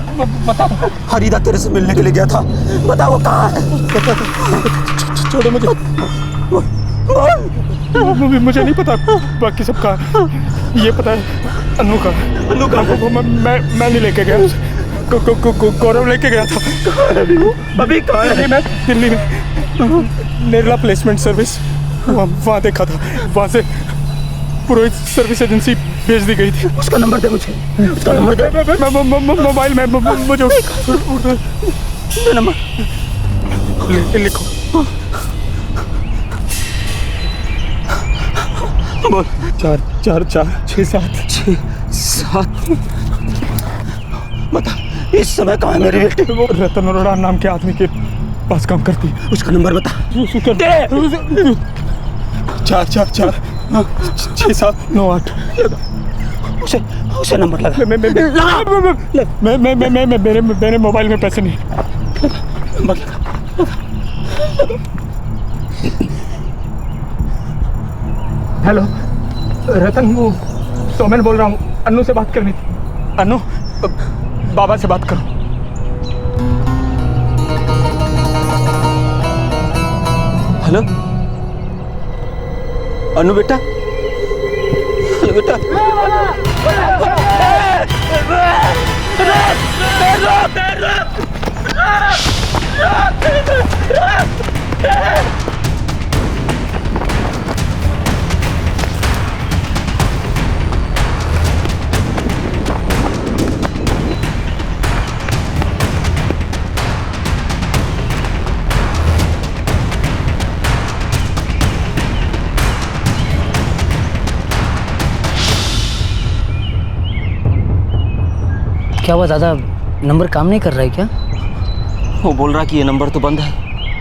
बता। हरिदा तेरे से मिलने के लिए गया था, बता वो कहाँ है? छोड़ो मुझे। बोल। मुझे नहीं पता बाकी सब कहाँ। ये पता है अनु का। अनु का मैं नहीं लेके गया, गौरव लेके गया था। अभी कहाँ है? मैं दिल्ली में निर्ला प्लेसमेंट सर्विस वहाँ देखा था। वहाँ से पुरोहित सर्विस एजेंसी भेज दी गई थी। उसका नंबर दे मुझे। उसका नंबर दे। मोबाइल में मुझे नंबर लिखो। बोल। 44467 बता इस समय कहाँ है मेरी बेटी? वो रतन अरोड़ा नाम के आदमी के पास काम करती है। उसका नंबर बता। 4446798। उसे नंबर लगा। मेरे मोबाइल में पैसे नहीं। हेलो रतन, वो सोमेन बोल रहा हूँ। अनु से बात करनी थी। अनु, बाबा से बात करो। हेलो अनु बेटा। हेलो बेटा। क्या हुआ दादा, नंबर काम नहीं कर रहा है क्या? वो बोल रहा कि ये नंबर तो बंद है।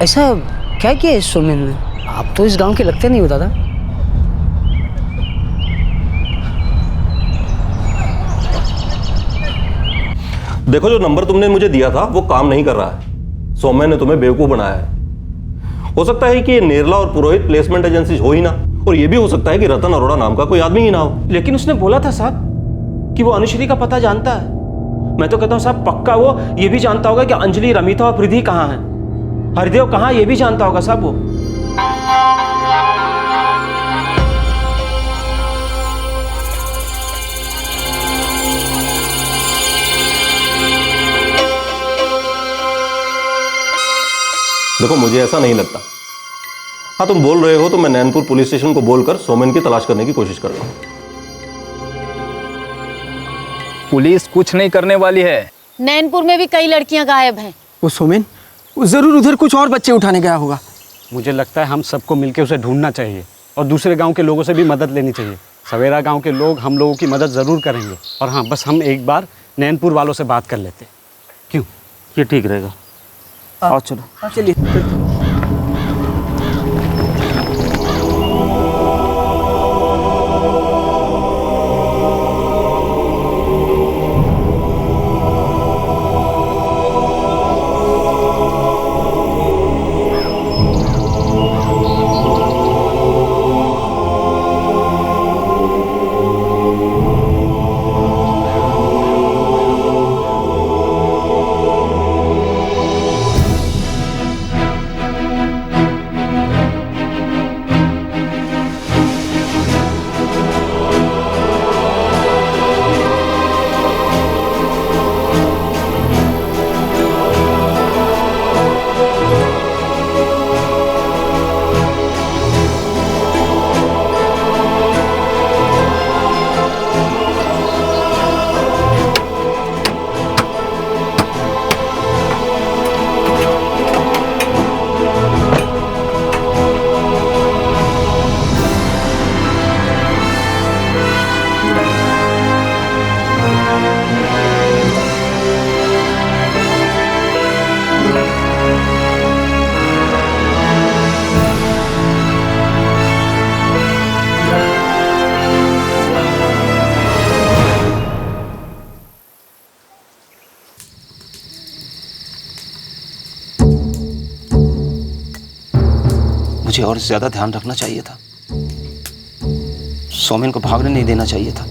ऐसा क्या किया इस सोमेन ने? आप तो इस गांव के लगते नहीं हो दादा। देखो जो नंबर तुमने मुझे दिया था वो काम नहीं कर रहा है। सोमेन ने तुम्हें बेवकूफ बनाया है। हो सकता है कि ये नेरला और पुरोहित प्लेसमेंट एजेंसी हो ही ना, और ये भी हो सकता है कि रतन अरोड़ा नाम का कोई आदमी ही ना हो। लेकिन उसने बोला था साहब कि वो अनुश्री का पता जानता है। मैं तो कहता हूँ साहब पक्का वो ये भी जानता होगा कि अंजलि, रमिता और प्रिधि कहाँ है, हरिदेव कहाँ, ये भी जानता होगा साहब वो। देखो मुझे ऐसा नहीं लगता। हाँ तुम बोल रहे हो तो मैं नैनपुर पुलिस स्टेशन को बोलकर सोमेन की तलाश करने की कोशिश कर रहा हूँ। पुलिस कुछ नहीं करने वाली है। नैनपुर में भी कई लड़कियां गायब हैं। वो सोमेन वो जरूर उधर कुछ और बच्चे उठाने गया होगा। मुझे लगता है हम सबको मिलकर उसे ढूंढना चाहिए और दूसरे गांव के लोगों से भी मदद लेनी चाहिए। सवेरा गांव के लोग हम लोगों की मदद ज़रूर करेंगे। और हाँ, बस हम एक बार नैनपुर वालों से बात कर लेते। क्यों? ये ठीक रहेगा। आओ चलो। चलिए। मुझे और ज्यादा ध्यान रखना चाहिए था। सोमेन को भागने नहीं देना चाहिए था।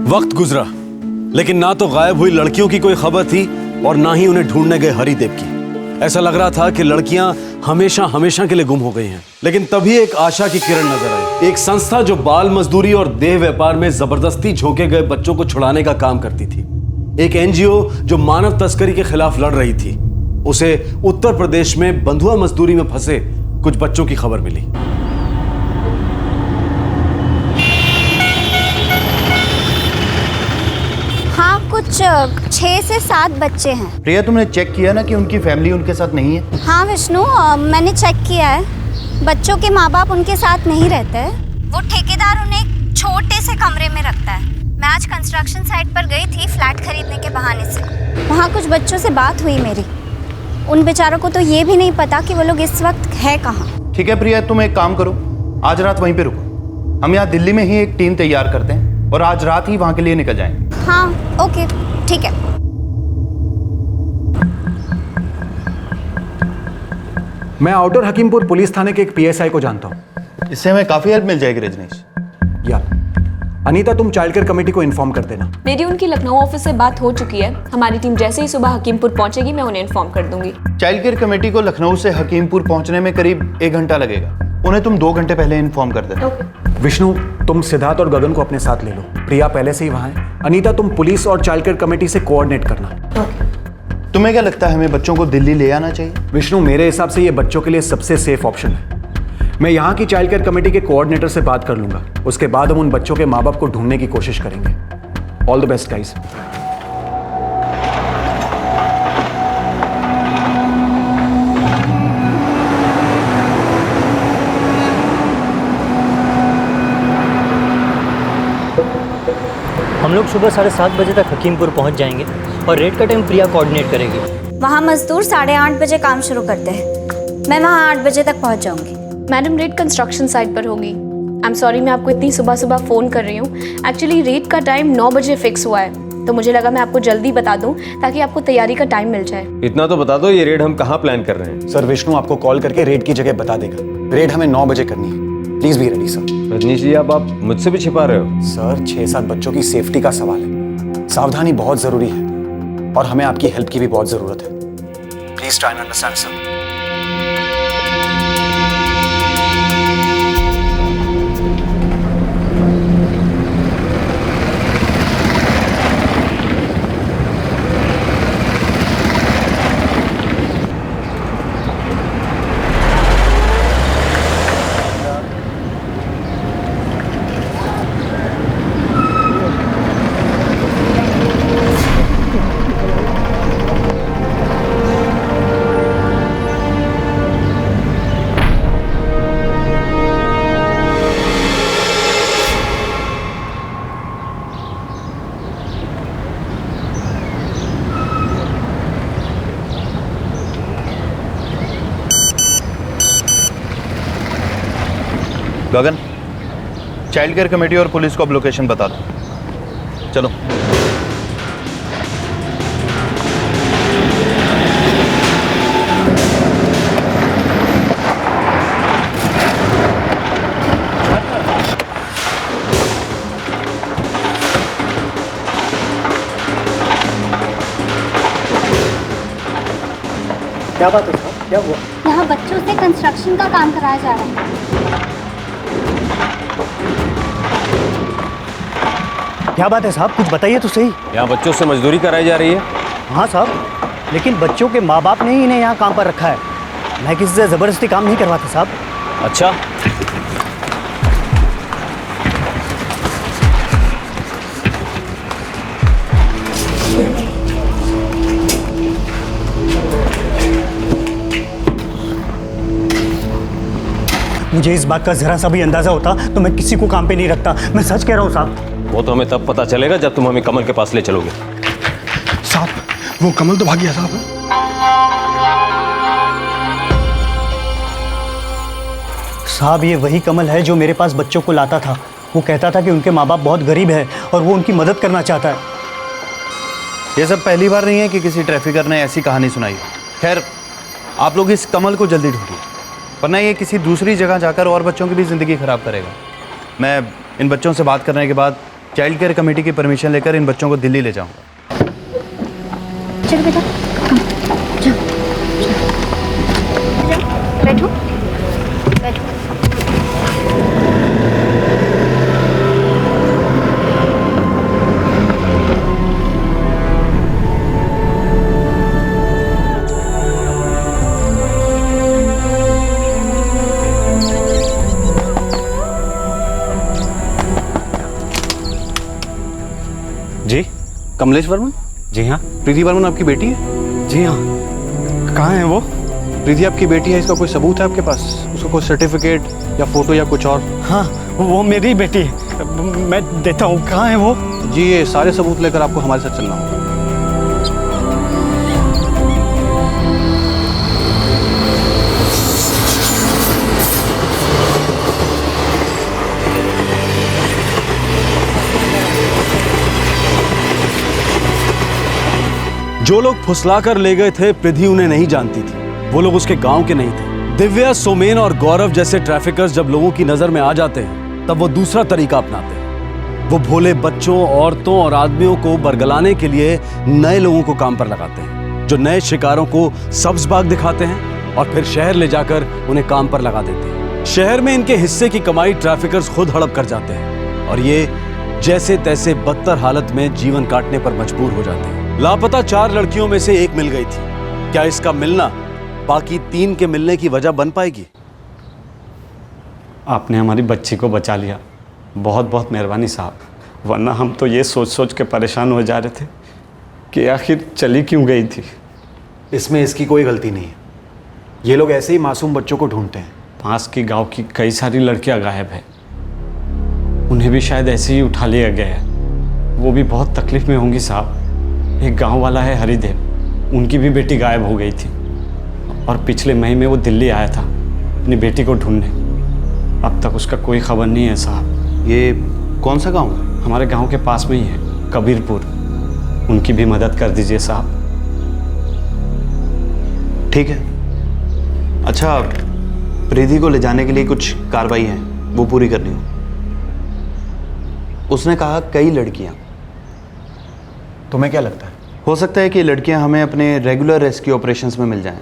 वक्त गुजरा लेकिन ना तो गायब हुई लड़कियों की कोई खबर थी और ना ही उन्हें ढूंढने गए हरिदेव की। ऐसा लग रहा था कि लड़कियां हमेशा हमेशा के लिए गुम हो गई हैं। लेकिन तभी एक आशा की किरण नजर आई। एक संस्था जो बाल मजदूरी और देह व्यापार में जबरदस्ती झोंके गए बच्चों को छुड़ाने का काम करती थी। एक एनजीओ जो मानव तस्करी के खिलाफ लड़ रही थी। उसे उत्तर प्रदेश में बंधुआ मजदूरी में फंसे कुछ बच्चों की खबर मिली। हाँ, कुछ 6 से 7 बच्चे हैं। प्रिया, तुमने चेक किया ना कि उनकी फैमिली उनके साथ नहीं है? हाँ विष्णु, मैंने चेक किया है। बच्चों के माँ बाप उनके साथ नहीं रहते। वो ठेकेदार उन्हें एक छोटे से कमरे में रखता है। मैं आज कंस्ट्रक्शन साइट पर गई थी फ्लैट खरीदने के बहाने से। वहाँ कुछ बच्चों से बात हुई मेरी। उन बेचारों को तो ये भी नहीं पता कि वो लोग इस वक्त है कहाँ। ठीक है प्रिया, तुम एक काम करो, आज रात वहीं पे रुको। हम यहाँ दिल्ली में ही एक टीम तैयार करते हैं और आज रात ही वहाँ के लिए निकल जाएंगे। हाँ ओके, ठीक है। मैं आउटर हकीमपुर पुलिस थाने के एक पीएसआई को जानता हूँ। इससे हमें काफी हेल्प मिल जाएगी रजनीश। या अनीता, तुम चाइल्ड केयर कमेटी को इन्फॉर्म कर देना। मेरी उनकी लखनऊ ऑफिस से बात हो चुकी है। हमारी टीम जैसे ही सुबह हकीमपुर पहुंचेगी मैं उन्हें इन्फॉर्म कर दूंगी। चाइल्ड केयर कमेटी को लखनऊ से हकीमपुर पहुंचने में करीब 1 घंटा लगेगा। उन्हें तुम 2 घंटे पहले इन्फॉर्म कर देना। विष्णु, तुम सिद्धार्थ और गगन को अपने साथ ले लो। प्रिया पहले से ही वहाँ है। अनीता, तुम पुलिस और चाइल्ड केयर कमेटी से कोऑर्डिनेट करना। तुम्हें क्या लगता है हमें बच्चों को दिल्ली ले आना चाहिए? विष्णु, मेरे हिसाब से ये बच्चों के लिए सबसे सेफ ऑप्शन है। मैं यहाँ की चाइल्ड केयर कमेटी के कोऑर्डिनेटर से बात कर लूंगा। उसके बाद हम उन बच्चों के माँ बाप को ढूंढने की कोशिश करेंगे। All the best guys. सुबह 7:30 बजे तक हकीमपुर पहुंच जाएंगे और रेड का टाइम प्रिया कोऑर्डिनेट करेगी। वहाँ मजदूर 8:30 बजे काम शुरू करते हैं। मैं वहाँ 8 बजे तक पहुँच जाऊँगी। मैडम रेड कंस्ट्रक्शन साइट पर होगी। आई एम सॉरी मैं आपको इतनी सुबह सुबह फ़ोन कर रही हूँ। एक्चुअली रेड का टाइम 9 बजे फिक्स हुआ है, तो मुझे लगा मैं आपको जल्दी बता दूं ताकि आपको तैयारी का टाइम मिल जाए। इतना तो बता दो, ये रेड हम कहाँ प्लान कर रहे हैं? सर विष्णु आपको कॉल करके रेड की जगह बता देगा। रेड हमें 9 बजे करनी है। Please be ready sir. Rajneesh ji, अब आप मुझसे भी छिपा रहे हो? सर 6-7 बच्चों की सेफ्टी का सवाल है। सावधानी बहुत जरूरी है और हमें आपकी हेल्प की भी बहुत जरूरत है। Please try and understand sir. Gagan, child care committee और पुलिस को अब लोकेशन बता दो। चलो। क्या बात है साहब, क्या हुआ? यहाँ बच्चों से कंस्ट्रक्शन का काम कराया जा रहा है। क्या बात है साहब, कुछ बताइए तो सही। यहाँ बच्चों से मजदूरी कराई जा रही है? हाँ साहब, लेकिन बच्चों के माँ बाप ने ही इन्हें यहाँ काम पर रखा है। मैं किसी से ज़बरदस्ती काम नहीं करवाता साहब। अच्छा, मुझे इस बात का जरा सा भी अंदाजा होता तो मैं किसी को काम पे नहीं रखता। मैं सच कह रहा हूँ साहब। वो तो हमें तब पता चलेगा जब तुम हमें कमल के पास ले चलोगे। साहब, वो कमल तो भाग गया साहब। साहब, ये वही कमल है जो मेरे पास बच्चों को लाता था। वो कहता था कि उनके माँ बाप बहुत गरीब है और वो उनकी मदद करना चाहता है। ये सब पहली बार नहीं है कि किसी ट्रैफिकर ने ऐसी कहानी सुनाई। खैर, आप लोग इस कमल को जल्दी ढूंढिए, वरना ये किसी दूसरी जगह जाकर और बच्चों की भी ज़िंदगी ख़राब करेगा। मैं इन बच्चों से बात करने के बाद चाइल्ड केयर कमेटी की परमिशन लेकर इन बच्चों को दिल्ली ले जाऊंगा। चलो बेटा, बैठो बैठो। जी, कमलेश वर्मन? जी हाँ। प्रीति वर्मन आपकी बेटी है? जी हाँ। कहाँ है वो? प्रीति आपकी बेटी है, इसका कोई सबूत है आपके पास? उसका कोई सर्टिफिकेट या फोटो या कुछ और? हाँ, वो मेरी बेटी है, मैं देता हूँ। कहाँ है वो? जी, ये सारे सबूत लेकर आपको हमारे साथ चलना होगा। जो लोग फुसलाकर ले गए थे, प्रिधि उन्हें नहीं जानती थी। वो लोग उसके गांव के नहीं थे। दिव्या, सोमेन और गौरव जैसे ट्रैफिकर्स जब लोगों की नजर में आ जाते हैं, तब वो दूसरा तरीका अपनाते हैं। वो भोले बच्चों, औरतों और आदमियों को बरगलाने के लिए नए लोगों को काम पर लगाते हैं, जो नए शिकारों को सब्ज बाग दिखाते हैं और फिर शहर ले जाकर उन्हें काम पर लगा देते हैं। शहर में इनके हिस्से की कमाई ट्रैफिकर्स खुद हड़प कर जाते हैं और ये जैसे तैसे बदतर हालत में जीवन काटने पर मजबूर हो जाते हैं। लापता 4 लड़कियों में से एक मिल गई थी। क्या इसका मिलना बाकी 3 के मिलने की वजह बन पाएगी? आपने हमारी बच्ची को बचा लिया, बहुत बहुत मेहरबानी साहब, वरना हम तो ये सोच सोच के परेशान हो जा रहे थे कि आखिर चली क्यों गई थी। इसमें इसकी कोई गलती नहीं है। ये लोग ऐसे ही मासूम बच्चों को ढूंढते हैं। पास की गांव की कई सारी लड़कियां गायब है, उन्हें भी शायद ऐसे ही उठा लिया गया है। वो भी बहुत तकलीफ में होंगी साहब। एक गांव वाला है हरिदेव, उनकी भी बेटी गायब हो गई थी और पिछले महीने वो दिल्ली आया था अपनी बेटी को ढूंढने। अब तक उसका कोई खबर नहीं है साहब। ये कौन सा गांव है? हमारे गांव के पास में ही है, कबीरपुर। उनकी भी मदद कर दीजिए साहब। ठीक है। अच्छा, रिद्धि को ले जाने के लिए कुछ कार्रवाई है, वो पूरी करनी हो। उसने कहा कई लड़कियां। तुम्हें क्या लगता है? हो सकता है कि लड़कियां हमें अपने रेगुलर रेस्क्यू ऑपरेशंस में मिल जाएं,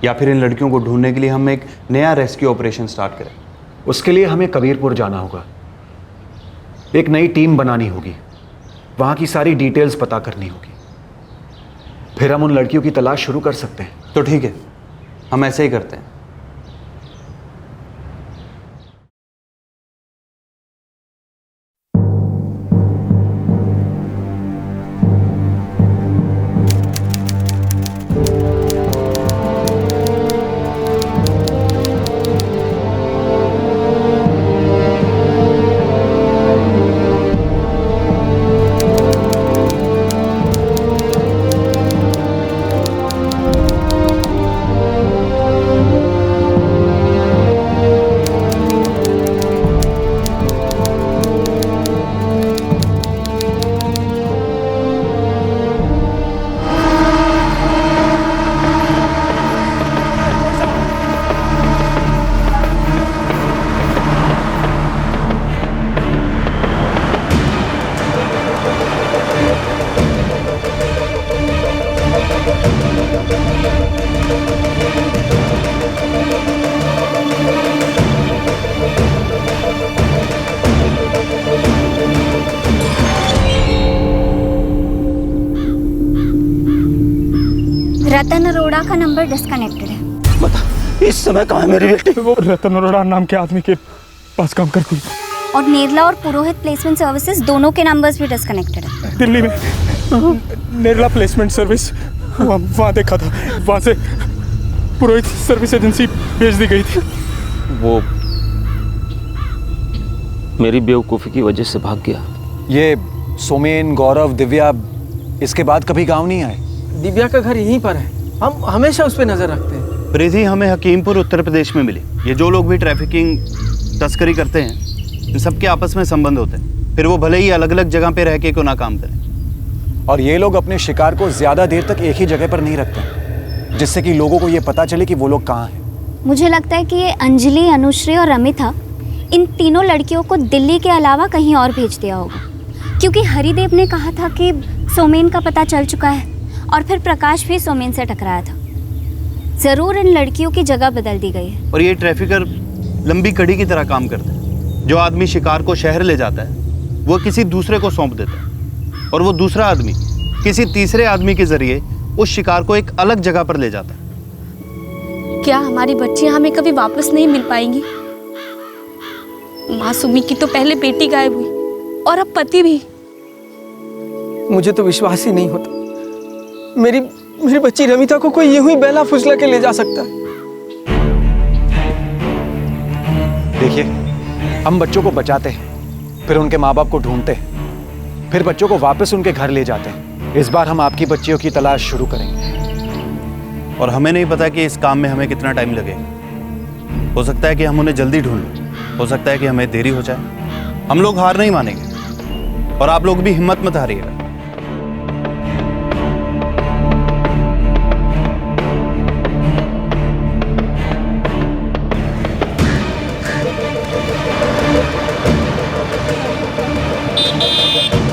या फिर इन लड़कियों को ढूंढने के लिए हम एक नया रेस्क्यू ऑपरेशन स्टार्ट करें। उसके लिए हमें कबीरपुर जाना होगा, एक नई टीम बनानी होगी, वहां की सारी डिटेल्स पता करनी होगी, फिर हम उन लड़कियों की तलाश शुरू कर सकते हैं। तो ठीक है, हम ऐसे ही करते हैं। रतन अरोड़ा का नंबर डिस्कनेक्टेड है। बता, इस समय कहाँ है मेरी बेटी? वो रतन अरोड़ा नाम के आदमी के पास काम करती है। और नेरला और पुरोहित प्लेसमेंट सर्विसेज दोनों के नंबर्स भी डिस्कनेक्टेड है। दिल्ली में नेरला प्लेसमेंट सर्विस वहाँ देखा था, वहाँ से पुरोहित सर्विस एजेंसी भेज दी गई थी। वो मेरी बेवकूफ़ी की वजह से भाग गया। ये सोमेन, गौरव, दिव्या इसके बाद कभी गांव नहीं आए। दिव्या का घर यहीं पर है, हम हमेशा उस पर नजर रखते हैं। रिद्धि हमें हकीमपुर उत्तर प्रदेश में मिली। ये जो लोग भी ट्रैफिकिंग तस्करी करते हैं, इन सबके आपस में संबंध होते हैं, फिर वो भले ही अलग अलग जगह पे रह के क्यों ना काम करें। और ये लोग अपने शिकार को ज्यादा देर तक एक ही जगह पर नहीं रखते, जिससे कि लोगों को ये पता चले कि वो लोग कहाँ हैं। मुझे लगता है कि ये अंजलि, अनुश्री और अमिता इन तीनों लड़कियों को दिल्ली के अलावा कहीं और भेज दिया होगा, क्योंकि हरिदेव ने कहा था कि सोमेन का पता चल चुका है और फिर प्रकाश भी सोमेन से टकराया था। जरूर इन लड़कियों की जगह बदल दी गई है। और ये ट्रैफिकर लंबी कड़ी की तरह काम करते हैं। जो आदमी शिकार को शहर ले जाता है, वो किसी दूसरे को सौंप देता है, और वो दूसरा आदमी किसी तीसरे आदमी के जरिए उस शिकार को एक अलग जगह पर ले जाता है। क्या हमारी बच्चियां हमें कभी वापस नहीं मिल पाएंगी? मासूमी की तो पहले बेटी गायब हुई और अब पति भी। मुझे तो विश्वास ही नहीं होता मेरी बच्ची रमिता को कोई यूं ही बेला फुसला के ले जा सकता है। देखिए, हम बच्चों को बचाते हैं, फिर उनके माँ बाप को ढूंढते हैं, फिर बच्चों को वापस उनके घर ले जाते हैं। इस बार हम आपकी बच्चियों की तलाश शुरू करेंगे। और हमें नहीं पता कि इस काम में हमें कितना टाइम लगेगा। हो सकता है कि हम उन्हें जल्दी ढूंढ लें, हो सकता है कि हमें देरी हो जाए। हम लोग हार नहीं मानेंगे, और आप लोग भी हिम्मत मत हारिएगा।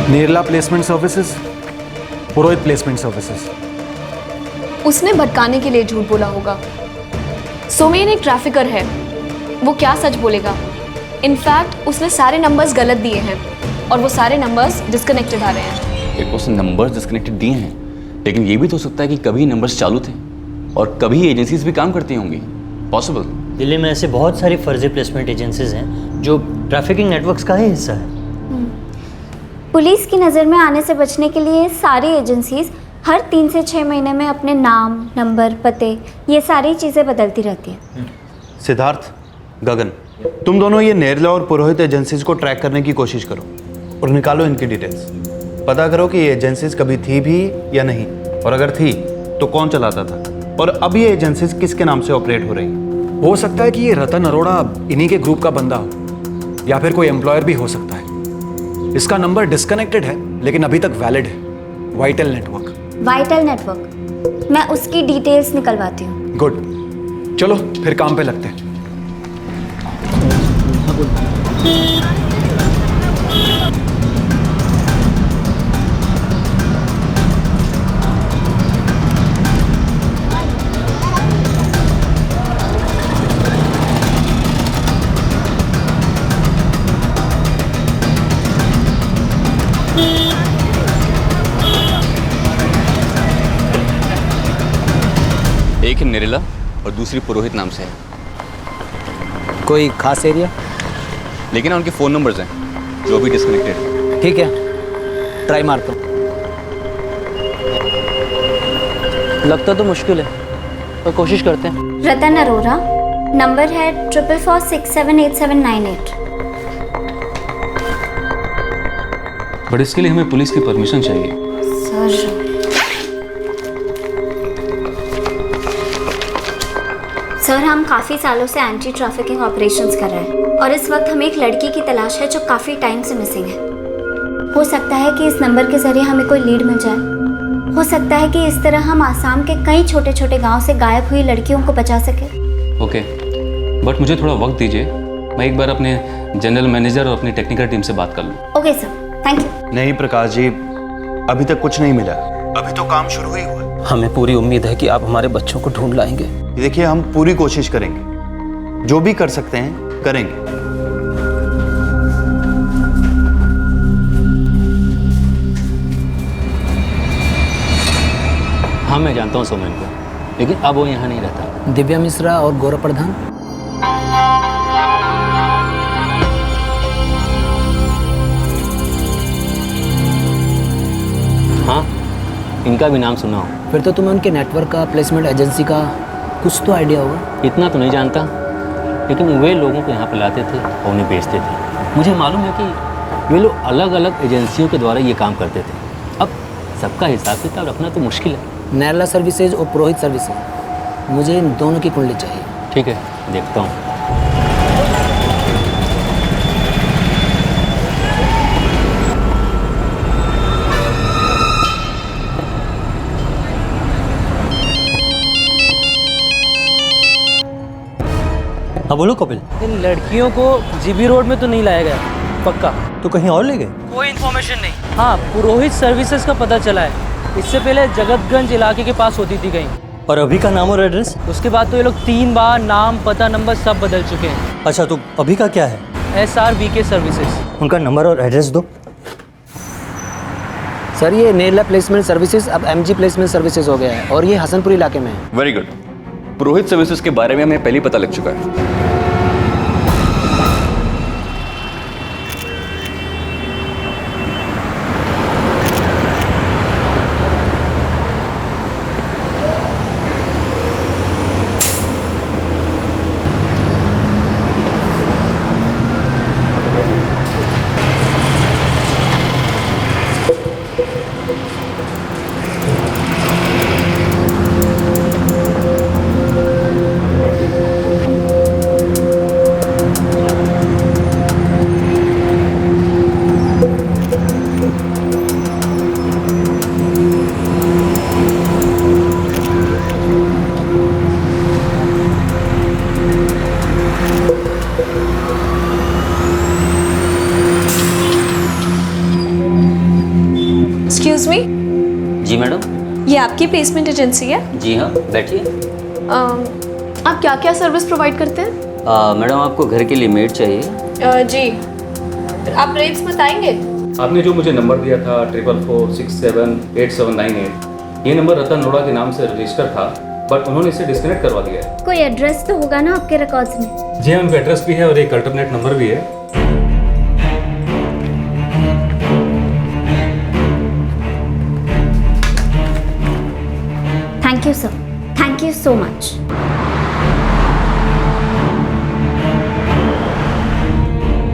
नेरला प्लेसमेंट सर्विसेज, पुरोहित प्लेसमेंट सर्विसेज। उसने भटकाने के लिए झूठ बोला होगा। सोमेन एक ट्रैफिकर है, वो क्या सच बोलेगा? इनफैक्ट उसने सारे नंबर्स गलत दिए हैं और वो सारे नंबर्स डिस्कनेक्टेड आ रहे हैं। एक उसने नंबर्स डिस्कनेक्टेड दिए हैं, लेकिन ये भी तो हो सकता है कि कभी नंबर्स चालू थे और कभी एजेंसीज भी काम करती होंगी। पॉसिबल। दिल्ली में ऐसे बहुत सारी फर्जी प्लेसमेंट एजेंसीज हैं जो ट्रैफिकिंग नेटवर्क्स का ही हिस्सा है। पुलिस की नज़र में आने से बचने के लिए सारी एजेंसीज हर 3 से 6 महीने में अपने नाम, नंबर, पते, ये सारी चीज़ें बदलती रहती है। सिद्धार्थ, गगन, तुम दोनों ये नेरला और पुरोहित एजेंसीज को ट्रैक करने की कोशिश करो। और निकालो इनकी डिटेल्स। पता करो कि ये एजेंसीज कभी थी भी या नहीं, और अगर थी तो कौन चलाता था, और अब ये एजेंसीज किसके नाम से ऑपरेट हो रही हैं। हो सकता है कि ये रतन अरोड़ा इन्हीं के ग्रुप का बंदा हो, या फिर कोई एम्प्लॉयर भी हो सकता है। इसका नंबर डिस्कनेक्टेड है लेकिन अभी तक वैलिड है। Vital network. वाइटल नेटवर्क, मैं उसकी डिटेल्स निकलवाती हूँ। गुड, चलो फिर काम पे लगते हैं। एक है निरला और दूसरी पुरोहित नाम से है। कोई खास एरिया? लेकिन उनके फ़ोन नंबर्स हैं जो भी डिस्कनेक्टेड है। ठीक है, ट्राई मारता हूँ। लगता तो मुश्किल है पर कोशिश करते हैं। रतन अरोड़ा, नंबर है 4446787898। बट इसके लिए हमें पुलिस की परमिशन चाहिए। सर सर, हम काफ़ी सालों से एंटी ट्रैफिकिंग ऑपरेशंस कर रहे हैं और इस वक्त हमें एक लड़की की तलाश है जो काफ़ी टाइम से मिसिंग है। हो सकता है कि इस नंबर के ज़रिए हमें कोई लीड मिल जाए। हो सकता है कि इस तरह हम आसाम के कई छोटे छोटे गांव से गायब हुई लड़कियों को बचा सके। ओके, बट मुझे थोड़ा वक्त दीजिए, मैं एक बार अपने जनरल मैनेजर और अपनी टेक्निकल टीम से बात कर लूँ। Okay sir, thank you. नहीं प्रकाश जी, अभी तक कुछ नहीं मिला, अभी तो काम शुरू ही हुआ है। हमें पूरी उम्मीद है कि आप हमारे बच्चों को ढूंढ लाएंगे। देखिए, हम पूरी कोशिश करेंगे, जो भी कर सकते हैं करेंगे। हाँ, मैं जानता हूँ सोमेन को, लेकिन अब वो यहाँ नहीं रहता। दिव्या मिश्रा और गौरव प्रधान? हाँ, इनका भी नाम सुना हो। फिर तो तुम्हें उनके नेटवर्क का, प्लेसमेंट एजेंसी का कुछ तो आइडिया होगा। इतना तो नहीं जानता, लेकिन वे लोगों को यहाँ पर लाते थे और उन्हें बेचते थे। मुझे मालूम है कि वे लोग अलग अलग एजेंसियों के द्वारा ये काम करते थे। अब सबका हिसाब किताब रखना तो मुश्किल है। नैरला सर्विसेज और पुरोहित सर्विसेज, मुझे इन दोनों की कुंडली चाहिए। ठीक है, देखता हूँ। हाँ बोलो कपिल। इन लड़कियों को जीबी रोड में तो नहीं लाया गया पक्का? तो कहीं और ले गए? कोई इन्फॉर्मेशन नहीं। हाँ, पुरोहित सर्विसेज का पता चला है। इससे पहले जगतगंज इलाके के पास होती थी कहीं। और अभी का नाम और एड्रेस? उसके बाद तो ये लोग 3 बार नाम, पता, नंबर सब बदल चुके हैं। अच्छा, तो अभी का क्या है? SRVK services. उनका नंबर और एड्रेस दो। सर, ये नेरला प्लेसमेंट सर्विसेज अब MG प्लेसमेंट सर्विसेज हो गया है और ये हसनपुर इलाके में है। Very good. पुरोहित सर्विसेज के बारे में हमें पहले पता लग चुका है। Excuse me. जी मैडम। ये आपकी प्लेसमेंट एजेंसी है? जी हाँ, बैठिए। आप क्या क्या सर्विस प्रोवाइड करते हैं? मैडम, आपको घर के लिए मेड चाहिए? जी। आप रेट्स बताएंगे? आपने जो मुझे नंबर दिया था 4446787898, ये नंबर रतन अरोड़ा के नाम से रजिस्टर था, बट उन्होंने इसे डिस्कनेक्ट करवा दिया है। कोई एड्रेस तो होगा ना आपके रिकॉर्ड्स में? जी हाँ, उनका एड्रेस भी है और एक अल्टरनेट नंबर भी है। Thank you sir, thank you so much.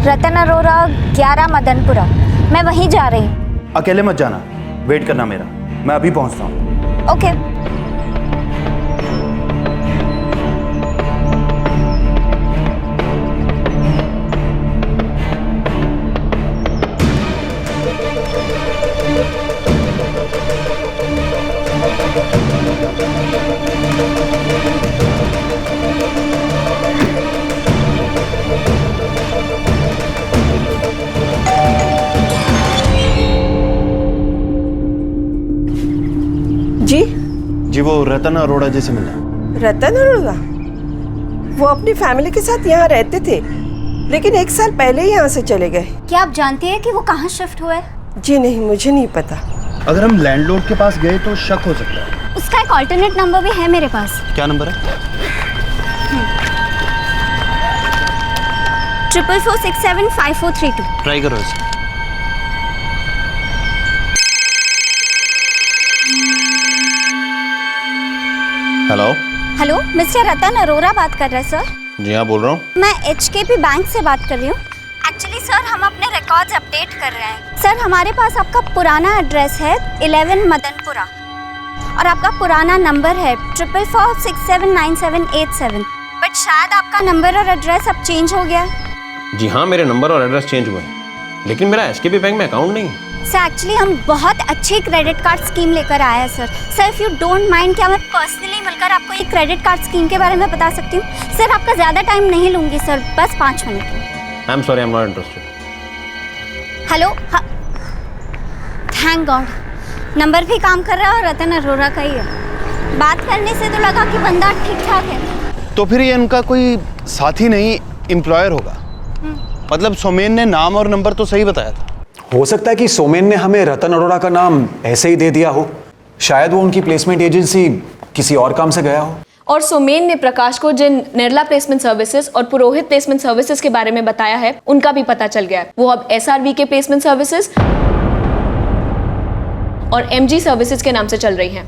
Ratan Arora, 11 Madanpura. मैं वहीं जा रही हूँ। अकेले मत जाना, वेट करना मेरा, मैं अभी पहुंचता हूँ। ओके। जी वो रतन अरोड़ा जी से मिलना। रतन अरोड़ा? वो अपनी फैमिली के साथ यहाँ रहते थे, लेकिन 1 साल पहले ही यहाँ से चले गए। क्या आप जानती हैं कि वो कहाँ शिफ्ट हुए? जी नहीं, मुझे नहीं पता। अगर हम लैंडलॉर्ड के पास गए तो शक हो सकता है। उसका एक ऑल्टरनेट नंबर भी है मेरे पास। क्या नंबर है? 44475432। ट्राई करो इसे। हेलो। हेलो, मिस्टर रतन अरोड़ा बात कर रहे हैं सर? जी हाँ, बोल रहा हूँ। मैं HKP बैंक से बात कर रही हूँ। एक्चुअली सर, हम अपने रिकॉर्ड्स अपडेट कर रहे हैं। सर, हमारे पास आपका पुराना एड्रेस है 11 मदनपुरा और आपका पुराना नंबर है 44467978 बट शायद आपका नंबर और एड्रेस अब चेंज हो गया है। जी हाँ, मेरे नंबर और एड्रेस चेंज हुए हैं, लेकिन मेरा SKP बैंक में अकाउंट नहीं है। सर, एक्चुअली हम बहुत अच्छी क्रेडिट कार्ड स्कीम लेकर आए हैं sir. Sir, if you don't mind, क्या मैं पर्सनली मिलकर आपको ये क्रेडिट कार्ड स्कीम के बारे में बता सकती हूँ? सर, आपका ज़्यादा टाइम नहीं लूँगी सर, बस 5 minute. I am sorry, I am not interested. Hello. हाँ, थैंक गॉड, नंबर भी काम कर रहा है और रतन अरोड़ा का ही है। बात करने से तो लगा कि बंदा ठीक ठाक है। तो फिर ये इनका कोई साथी नहीं, एम्प्लॉयर होगा। मतलब सोमेन ने नाम और नंबर तो सही बताया था। हो सकता है कि सोमेन ने हमें रतन अरोड़ा का नाम ऐसे ही दे दिया हो। शायद वो उनकी प्लेसमेंट एजेंसी किसी और काम से गया हो। और सोमेन ने प्रकाश को जिन निर्ला प्लेसमेंट सर्विसेज और पुरोहित प्लेसमेंट सर्विसेज के बारे में बताया है, उनका भी पता चल गया है। वो अब SRV के प्लेसमेंट सर्विसेज और MG सर्विसेज के नाम से चल रही हैं।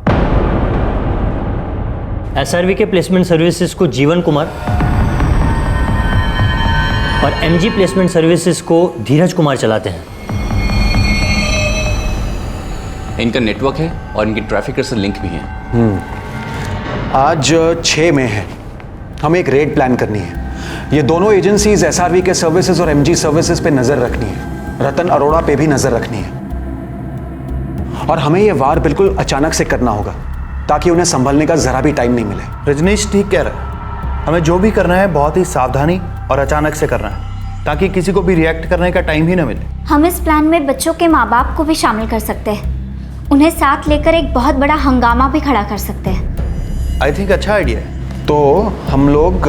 SRV के प्लेसमेंट सर्विसेज को जीवन कुमार और MG प्लेसमेंट सर्विसेज को धीरज कुमार चलाते हैं। इनका नेटवर्क है और इनके ट्रैफिकर से लिंक भी हैं। आज 6 मई है, हमें एक रेड प्लान करनी है। ये दोनों एजेंसीज SRV के सर्विसेज और MG सर्विसेज पे नजर रखनी है, रतन अरोड़ा पे भी नजर रखनी है। और हमें ये वार बिल्कुल अचानक से करना होगा ताकि उन्हें संभलने का जरा भी टाइम नहीं मिले। रजनीश ठीक कह रहा है, हमें जो भी करना है बहुत ही सावधानी और अचानक से करना है, ताकि किसी को भी रिएक्ट करने का टाइम ही ना मिले। हम इस प्लान में बच्चों के माँ बाप को भी शामिल कर सकते हैं, उन्हें साथ लेकर एक बहुत बड़ा हंगामा भी खड़ा कर सकते हैं। आई थिंक अच्छा आइडिया है। तो हम लोग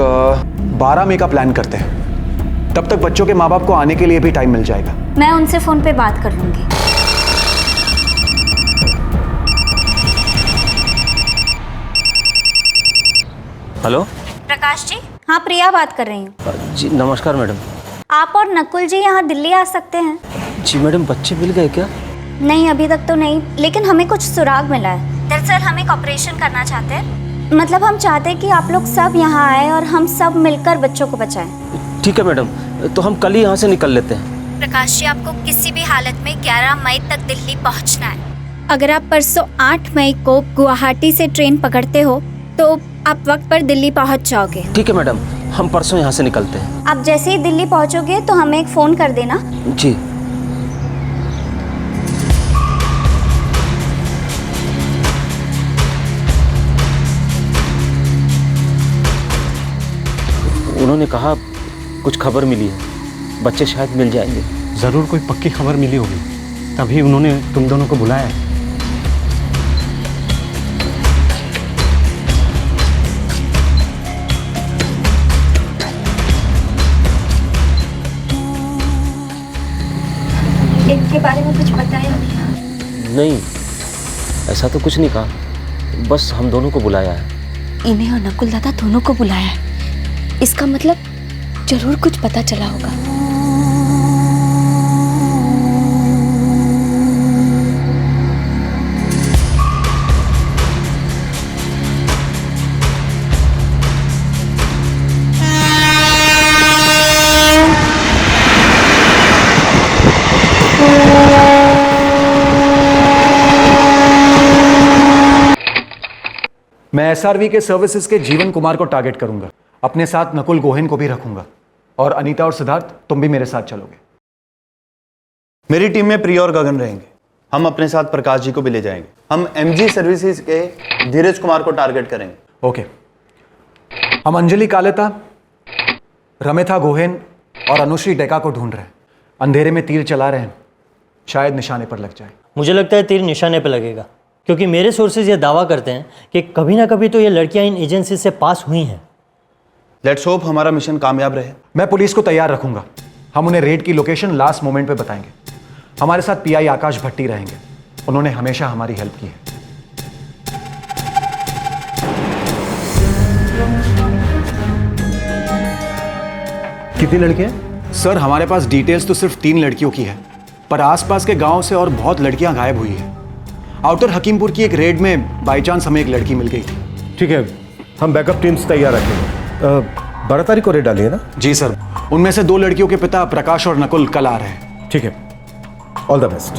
12 मई का प्लान करते हैं, तब तक बच्चों के माँ बाप को आने के लिए भी टाइम मिल जाएगा। मैं उनसे फोन पे बात कर लूंगी। हेलो प्रकाश जी? हाँ, प्रिया बात कर रही हूँ। जी नमस्कार मैडम। आप और नकुल जी यहाँ दिल्ली आ सकते हैं? जी मैडम, बच्चे मिल गए क्या? नहीं, अभी तक तो नहीं, लेकिन हमें कुछ सुराग मिला है। दरअसल हम एक ऑपरेशन करना चाहते हैं। मतलब हम चाहते हैं कि आप लोग सब यहाँ आए और हम सब मिलकर बच्चों को बचाएं। ठीक है मैडम, तो हम कल ही यहाँ से निकल लेते हैं। प्रकाश जी, आपको किसी भी हालत में 11 मई तक दिल्ली पहुँचना है। अगर आप परसों 8 मई को गुवाहाटी से ट्रेन पकड़ते हो तो आप वक्त पर दिल्ली पहुँच जाओगे। ठीक है मैडम, हम परसों यहाँ से निकलते हैं। आप जैसे ही दिल्ली पहुँचोगे तो हमें एक फ़ोन कर देना। जी। उन्होंने कहा कुछ खबर मिली है, बच्चे शायद मिल जाएंगे। ज़रूर कोई पक्की खबर मिली होगी, तभी उन्होंने तुम दोनों को बुलाया है। इनके बारे में कुछ बताया नहीं? नहीं, ऐसा तो कुछ नहीं कहा, बस हम दोनों को बुलाया है। इन्हें और नकुल दादा दोनों को बुलाया है, इसका मतलब जरूर कुछ पता चला होगा। मैं एसआरवी के सर्विसेज के जीवन कुमार को टारगेट करूंगा। अपने साथ नकुल गोहेन को भी रखूंगा। और अनीता और सिद्धार्थ, तुम भी मेरे साथ चलोगे। मेरी टीम में प्रिया और गगन रहेंगे। हम अपने साथ प्रकाश जी को भी ले जाएंगे। हम एमजी सर्विसेज के धीरज कुमार को टारगेट करेंगे। ओके। हम अंजलि कालेता, रमेथा गोहेन और अनुश्री डेका को ढूंढ रहे हैं। अंधेरे में तीर चला रहे हैं, शायद निशाने पर लग जाए। मुझे लगता है तीर निशाने पर लगेगा, क्योंकि मेरे सोर्सेज ये दावा करते हैं कि कभी ना कभी तो ये लड़कियां इन एजेंसी से पास हुई हैं। लेट्स होप हमारा मिशन कामयाब रहे। मैं पुलिस को तैयार रखूंगा। हम उन्हें रेड की लोकेशन लास्ट मोमेंट पे बताएंगे। हमारे साथ पीआई आकाश भट्टी रहेंगे। उन्होंने हमेशा हमारी हेल्प की है। कितनी लड़कियां? सर, हमारे पास डिटेल्स तो सिर्फ 3 लड़कियों की है, पर आसपास के गांव से और बहुत लड़कियां गायब हुई है। आउटर हकीमपुर की एक रेड में बाई चांस हमें एक लड़की मिल गई थी। ठीक है, हम बैकअप टीम्स तैयार रखेंगे। 12 तारीख को रेड डाली है ना? जी सर। उनमें से 2 लड़कियों के पिता प्रकाश और नकुल कल आ रहे हैं। ठीक है, all the best.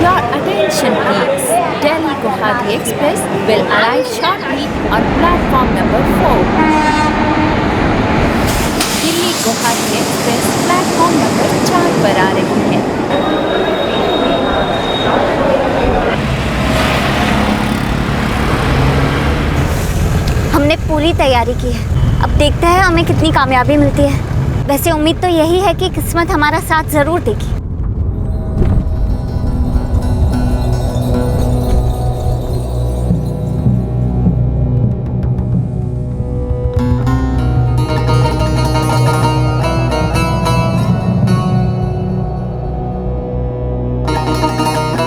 Your attention please. Delhi Guwahati Express will arrive shortly on platform number 4. Delhi Guwahati express platform number 4 पर आ रही है। हमने पूरी तैयारी की है, अब देखते हैं हमें कितनी कामयाबी मिलती है। वैसे उम्मीद तो यही है कि किस्मत हमारा साथ जरूर देगी।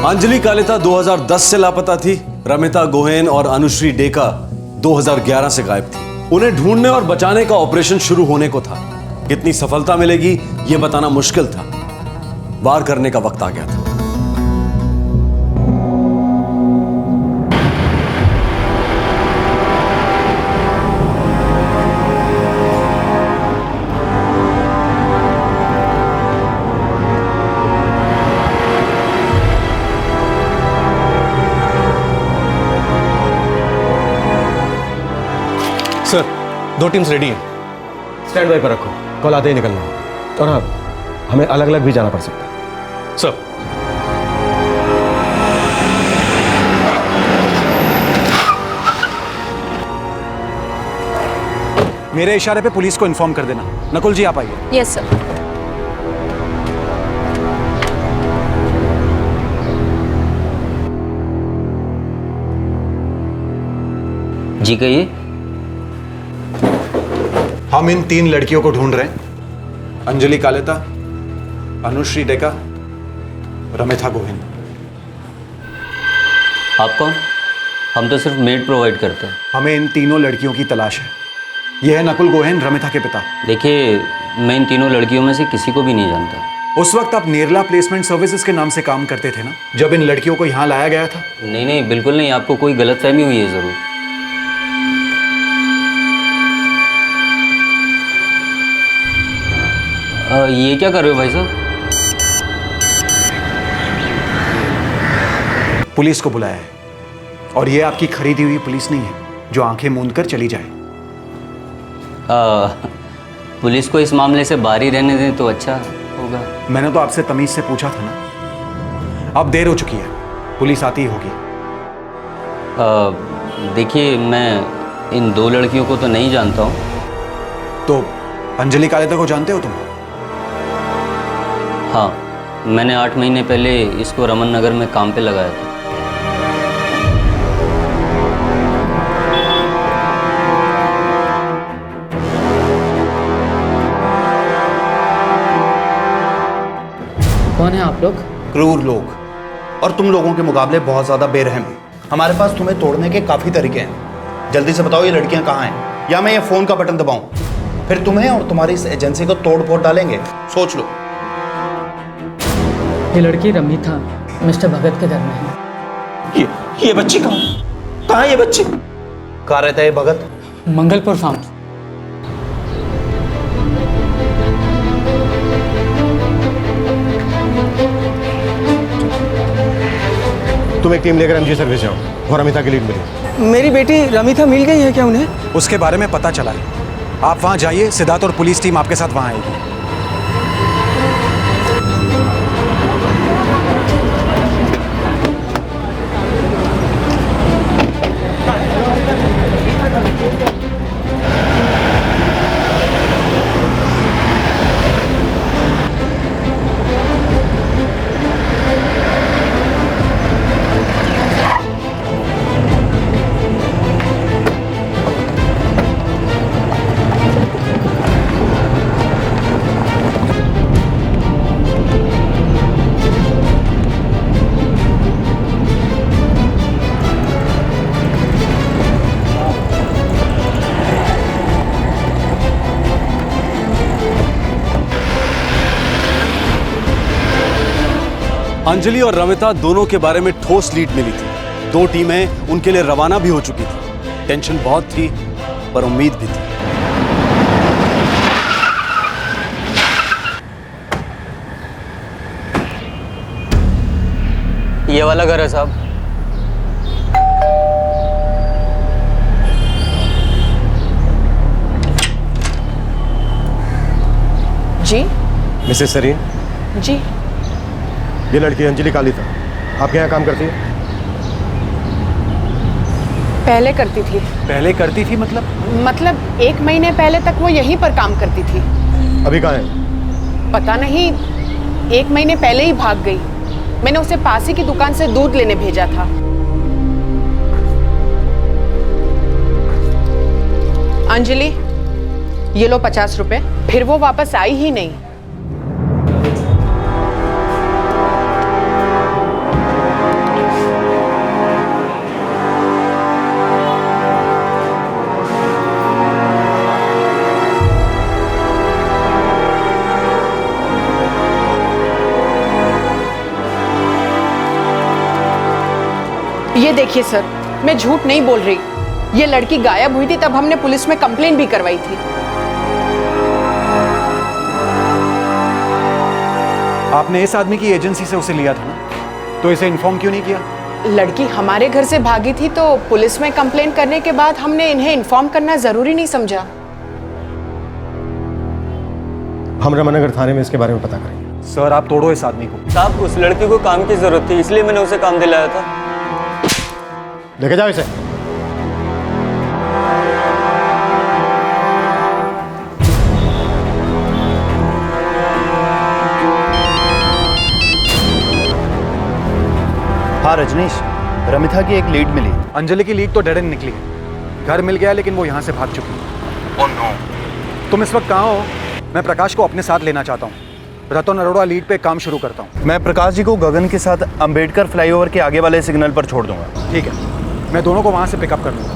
अंजलि कालेता 2010 से लापता थी। रमिता गोहेन और अनुश्री डेका 2011 से गायब थी। उन्हें ढूंढने और बचाने का ऑपरेशन शुरू होने को था। कितनी सफलता मिलेगी यह बताना मुश्किल था। वार करने का वक्त आ गया था। सर, 2 टीम्स रेडी हैं। स्टैंड बाय पर रखो, कल आते ही निकलना है। और हाँ, हमें अलग अलग भी जाना पड़ सकता है। सर, मेरे इशारे पे पुलिस को इन्फॉर्म कर देना। नकुल जी, आप आइए। Yes sir. जी कहिए। हम इन 3 लड़कियों को ढूंढ रहे हैं। अंजलि कालेता, अनुश्री डेका, रमेथा गोहेन। आप कौन? हम तो सिर्फ मेड प्रोवाइड करते हैं। हमें इन तीनों लड़कियों की तलाश है। यह है नकुल गोहेन, रमेथा के पिता। देखिए, मैं इन तीनों लड़कियों में से किसी को भी नहीं जानता। उस वक्त आप नेरला प्लेसमेंट सर्विसेज के नाम से काम करते थे ना, जब इन लड़कियों को यहाँ लाया गया था? नहीं नहीं, बिल्कुल नहीं। आपको कोई गलतफहमी हुई है जरूर। ये क्या कर रहे हो भाई साहब? पुलिस को बुलाया है, और ये आपकी खरीदी हुई पुलिस नहीं है जो आंखें मूंद कर चली जाए। पुलिस को इस मामले से बाहर ही रहने दें तो अच्छा होगा। मैंने तो आपसे तमीज से पूछा था ना। अब देर हो चुकी है, पुलिस आती ही होगी। देखिए, मैं इन 2 लड़कियों को तो नहीं जानता हूँ। तो अंजलि कालेता को जानते हो तुम? हाँ, मैंने 8 महीने पहले इसको रमन नगर में काम पे लगाया था। कौन है आप लोग? क्रूर लोग, और तुम लोगों के मुकाबले बहुत ज़्यादा बेरहम। हमारे पास तुम्हें तोड़ने के काफ़ी तरीके हैं। जल्दी से बताओ ये लड़कियां कहाँ हैं, या मैं ये फ़ोन का बटन दबाऊं, फिर तुम्हें और तुम्हारी इस एजेंसी को तोड़ फोड़ डालेंगे। सोच लो। ये लड़की रमिता मिस्टर भगत के घर में है। ये बच्ची कहाँ है? ये बच्ची कहाँ रहता है ये भगत? मंगलपुर फार्म। तुम एक टीम लेकर एमजी सर्विस जाओ, और रमिता की लीड मिली। मेरी बेटी रमिता मिल गई है क्या उन्हें? उसके बारे में पता चला है। आप वहाँ जाइए, सिद्धार्थ और पुलिस टीम आपके साथ वहाँ आएगी। अंजलि और रमिता दोनों के बारे में ठोस लीड मिली थी। 2 टीमें उनके लिए रवाना भी हो चुकी थी। टेंशन बहुत थी, पर उम्मीद भी थी। ये वाला घर है साहब। जी मिसेस सरीन, जी। ये लड़की अंजलि कालीता आपके यहाँ काम करती है? पहले करती थी। पहले करती थी मतलब? मतलब 1 महीने पहले तक वो यहीं पर काम करती थी। अभी कहाँ है? पता नहीं, 1 महीने पहले ही भाग गई। मैंने उसे पास ही की दुकान से दूध लेने भेजा था। अंजलि, ये लो 50 रुपए। फिर वो वापस आई ही नहीं। ये देखिए सर, मैं झूठ नहीं बोल रही। ये लड़की गायब हुई थी, तब हमने पुलिस में कंप्लेन भी करवाई थी। आपने इस आदमी की एजेंसी से उसे लिया था ना, तो इसे इन्फॉर्म क्यों नहीं किया? लड़की हमारे घर से भागी थी, तो पुलिस में कंप्लेन करने के बाद हमने इन्हें इन्फॉर्म करना जरूरी नहीं समझा। हम रमनगर थाने में इसके बारे में पता करेंगे। सर, आप तोड़ो इस आदमी को। साहब, उस लड़की को काम की जरूरत थी, इसलिए मैंने उसे काम दिलाया था। लेके जाओ इसे। हाँ रजनीश, रमिता की एक लीड मिली। अंजलि की लीड तो डेड एंड निकली है। घर मिल गया, लेकिन वो यहाँ से भाग चुकी है। Oh no. तुम इस वक्त कहाँ हो? मैं प्रकाश को अपने साथ लेना चाहता हूँ। रतन अरोड़ा लीड पे काम शुरू करता हूँ। मैं प्रकाश जी को गगन के साथ अंबेडकर फ्लाईओवर के आगे वाले सिग्नल पर छोड़ दूंगा। ठीक है, मैं दोनों को वहाँ से पिकअप कर लूँगा।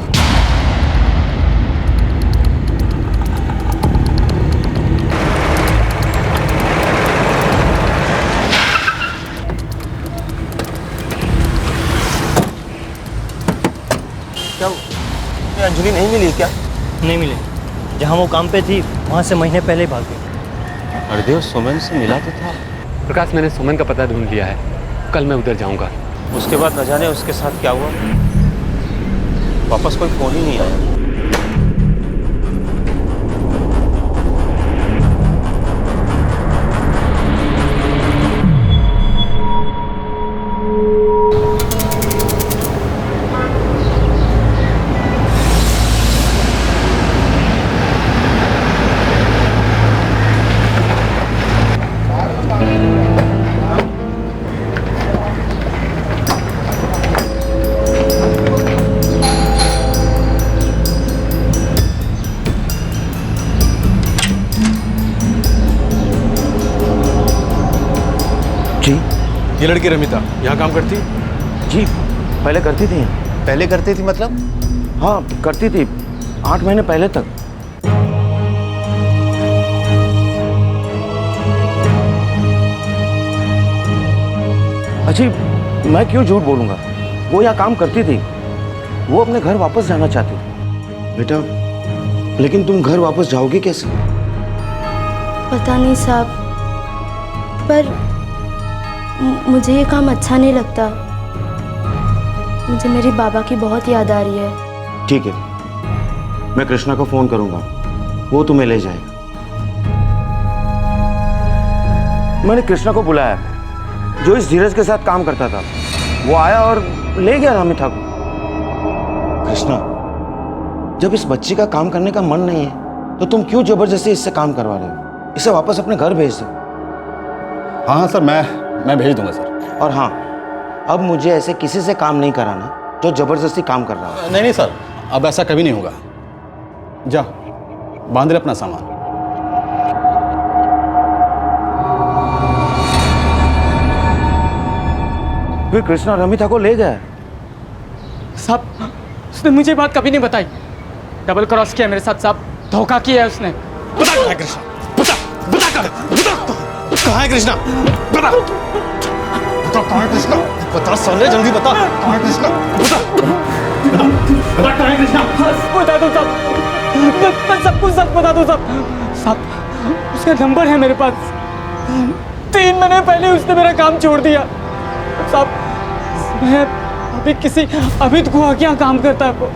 क्या अंजलि नहीं मिली क्या? नहीं मिली। जहाँ वो काम पे थी वहाँ से महीने पहले ही भाग गई। हरदेव सुमन से मिला तो था। प्रकाश, मैंने सुमन का पता ढूंढ लिया है। कल मैं उधर जाऊंगा। उसके बाद न जाने उसके साथ क्या हुआ, वापस कोई फोन ही नहीं आया। ये लड़की रमिता यहाँ काम करती? जी, पहले करती थी। पहले करती थी मतलब? हाँ, करती थी 8 महीने पहले तक। अच्छी, मैं क्यों झूठ बोलूंगा? वो यहाँ काम करती थी। वो अपने घर वापस जाना चाहती थी। बेटा, लेकिन तुम घर वापस जाओगे कैसे? पता नहीं साहब, पर मुझे ये काम अच्छा नहीं लगता। मुझे मेरे बाबा की बहुत याद आ रही है। ठीक है, मैं कृष्णा को फोन करूंगा, वो तुम्हें ले जाएगा। मैंने कृष्णा को बुलाया, जो इस धीरज के साथ काम करता था। वो आया और ले गया रमिता को। कृष्णा, जब इस बच्ची का काम करने का मन नहीं है तो तुम क्यों जबरदस्ती इससे काम करवा रहे हो? इसे वापस अपने घर भेज दो। हाँ सर, मैं भेज दूंगा सर। और हाँ, अब मुझे ऐसे किसी से काम नहीं कराना जो जबरदस्ती काम कर रहा हो। नहीं सर, अब ऐसा कभी नहीं होगा। जा, बांध ले अपना सामान। फिर कृष्णा रमिता को ले गया। साहब, उसने मुझे बात कभी नहीं बताई। डबल क्रॉस किया मेरे साथ साहब, धोखा किया है उसने। बता कहाँ है कृष्णा? कहाँ है कृष्णा? बता कहाँ है कृष्णा? बता साले, जल्दी बता कहाँ है कृष्णा? बता कहाँ है कृष्णा? बता दो साहब, मैं सब कुछ सच बता दो साहब। साहब, उसका नंबर है मेरे पास। 3 महीने पहले उसने मेरा काम छोड़ दिया साहब। मैं अभी किसी अमित गुहा के यहाँ काम करता है वो।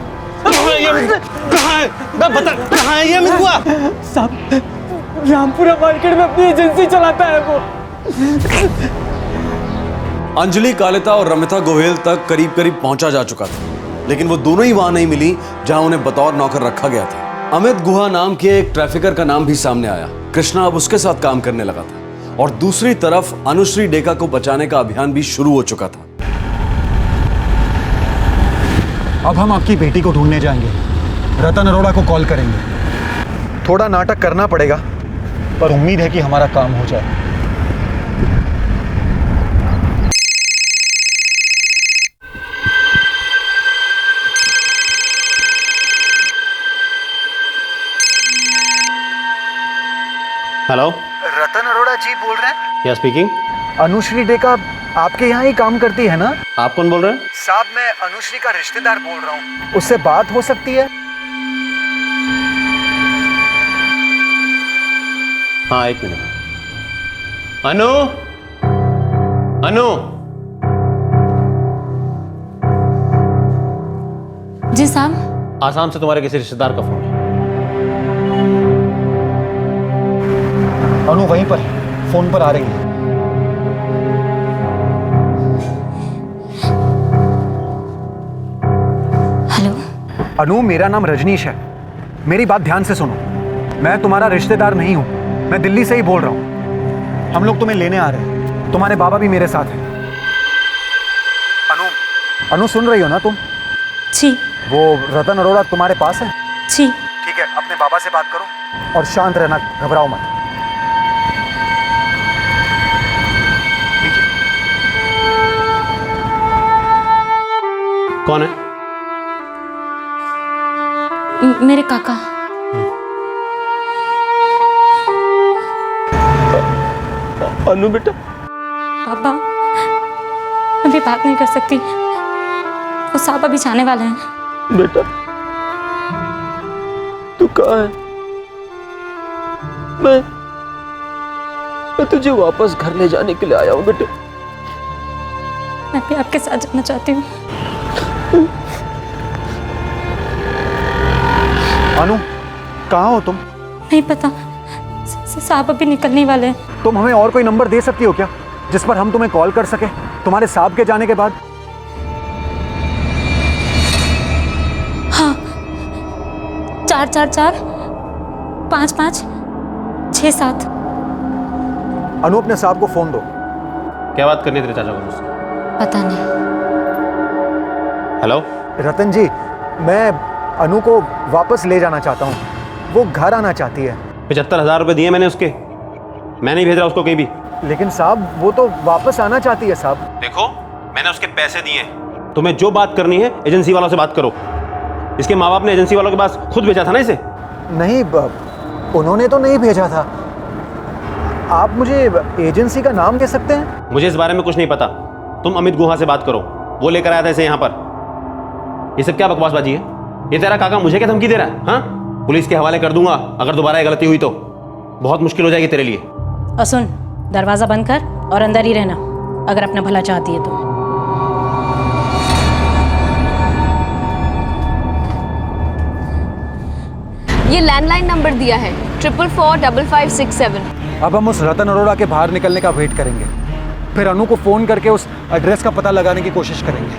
कहाँ है? बता कहाँ है ये अमित गुहा? साहब, रामपुरा मार्केट में अपनी एजेंसी चलाता है वो। अंजलि कालिता और रमिता गोहेल तक करीब करीब पहुंचा जा चुका था, लेकिन वो दोनों ही वहां नहीं मिली जहां उन्हें बतौर नौकर रखा गया था। अमित गुहा नाम के एक ट्रैफिकर का नाम भी सामने आया। कृष्णा अब उसके साथ काम करने लगा था और दूसरी तरफ अनुश्री डेका को बचाने का अभियान भी शुरू हो चुका था। अब हम आपकी बेटी को ढूंढने जाएंगे, रतन अरोड़ा को कॉल करेंगे। थोड़ा नाटक करना पड़ेगा, पर उम्मीद है कि हमारा काम हो जाए। हेलो, रतन अरोड़ा जी बोल रहे हैं? या स्पीकिंग। अनुश्री डेका आपके यहाँ ही काम करती है ना? आप कौन बोल रहे हैं? साहब, मैं अनुश्री का रिश्तेदार बोल रहा हूँ। उससे बात हो सकती है? हाँ, 1 मिनट। अनु, अनु। जी साहब। आसाम से तुम्हारे किसी रिश्तेदार का फोन है। अनु वहीं पर है, फोन पर आ रही है। हेलो। अनु, मेरा नाम रजनीश है। मेरी बात ध्यान से सुनो। मैं तुम्हारा रिश्तेदार नहीं हूं, मैं दिल्ली से ही बोल रहा हूं। हम लोग तुम्हें लेने आ रहे हैं। तुम्हारे बाबा भी मेरे साथ हैं। अनु, सुन रही हो ना तुम? जी। वो रतन अरोड़ा तुम्हारे पास है? जी। ठीक है, अपने बाबा से बात करो और शांत रहना, घबराओ मत। कौन है? मेरे काका। अनु बेटा। पापा, अभी बात नहीं कर सकती, वो साहब अभी जाने वाले हैं। बेटा, तू कहाँ है? मैं तुझे वापस घर ले जाने के लिए आया हूँ बेटे। मैं भी आपके साथ जाना चाहती हूँ। अनु, कहाँ हो तुम? नहीं पता, साहब अभी निकलने वाले हैं। तुम हमें और कोई नंबर दे सकती हो क्या, जिस पर हम तुम्हें कॉल कर सके तुम्हारे साहब के जाने के बाद? हाँ, 444 55 67। अनु, अपने साहब को फोन दो। क्या बात करनी तेरे चाचा को मुझसे? पता नहीं। हेलो। रतन जी, मैं अनु को वापस ले जाना चाहता हूँ। वो घर आना चाहती है। 75,000 रुपए दिए मैंने उसके। मैं नहीं भेज रहा उसको कहीं भी। लेकिन साहब, वो तो वापस आना चाहती है साहब। देखो, मैंने उसके पैसे दिए। तुम्हें जो बात करनी है एजेंसी वालों से बात करो। इसके माँ बाप ने एजेंसी वालों के पास खुद भेजा था ना इसे? नहीं, उन्होंने तो नहीं भेजा था। आप मुझे एजेंसी का नाम दे सकते हैं? मुझे इस बारे में कुछ नहीं पता। तुम अमित गुहा से बात करो, वो लेकर आया था इसे यहाँ पर। ये सब क्या बकवासबाजी है? ये तेरा काका मुझे क्या धमकी दे रहा है? हाँ, पुलिस के हवाले कर दूंगा अगर दोबारा ये गलती हुई तो। बहुत मुश्किल हो जाएगी तेरे लिए। और सुन, दरवाजा बंद कर और अंदर ही रहना, अगर अपना भला चाहती है तो। ये लैंडलाइन नंबर दिया है 444567। अब हम उस रतन अरोड़ा के बाहर निकलने का वेट करेंगे, फिर अनु को फोन करके उस एड्रेस का पता लगाने की कोशिश करेंगे।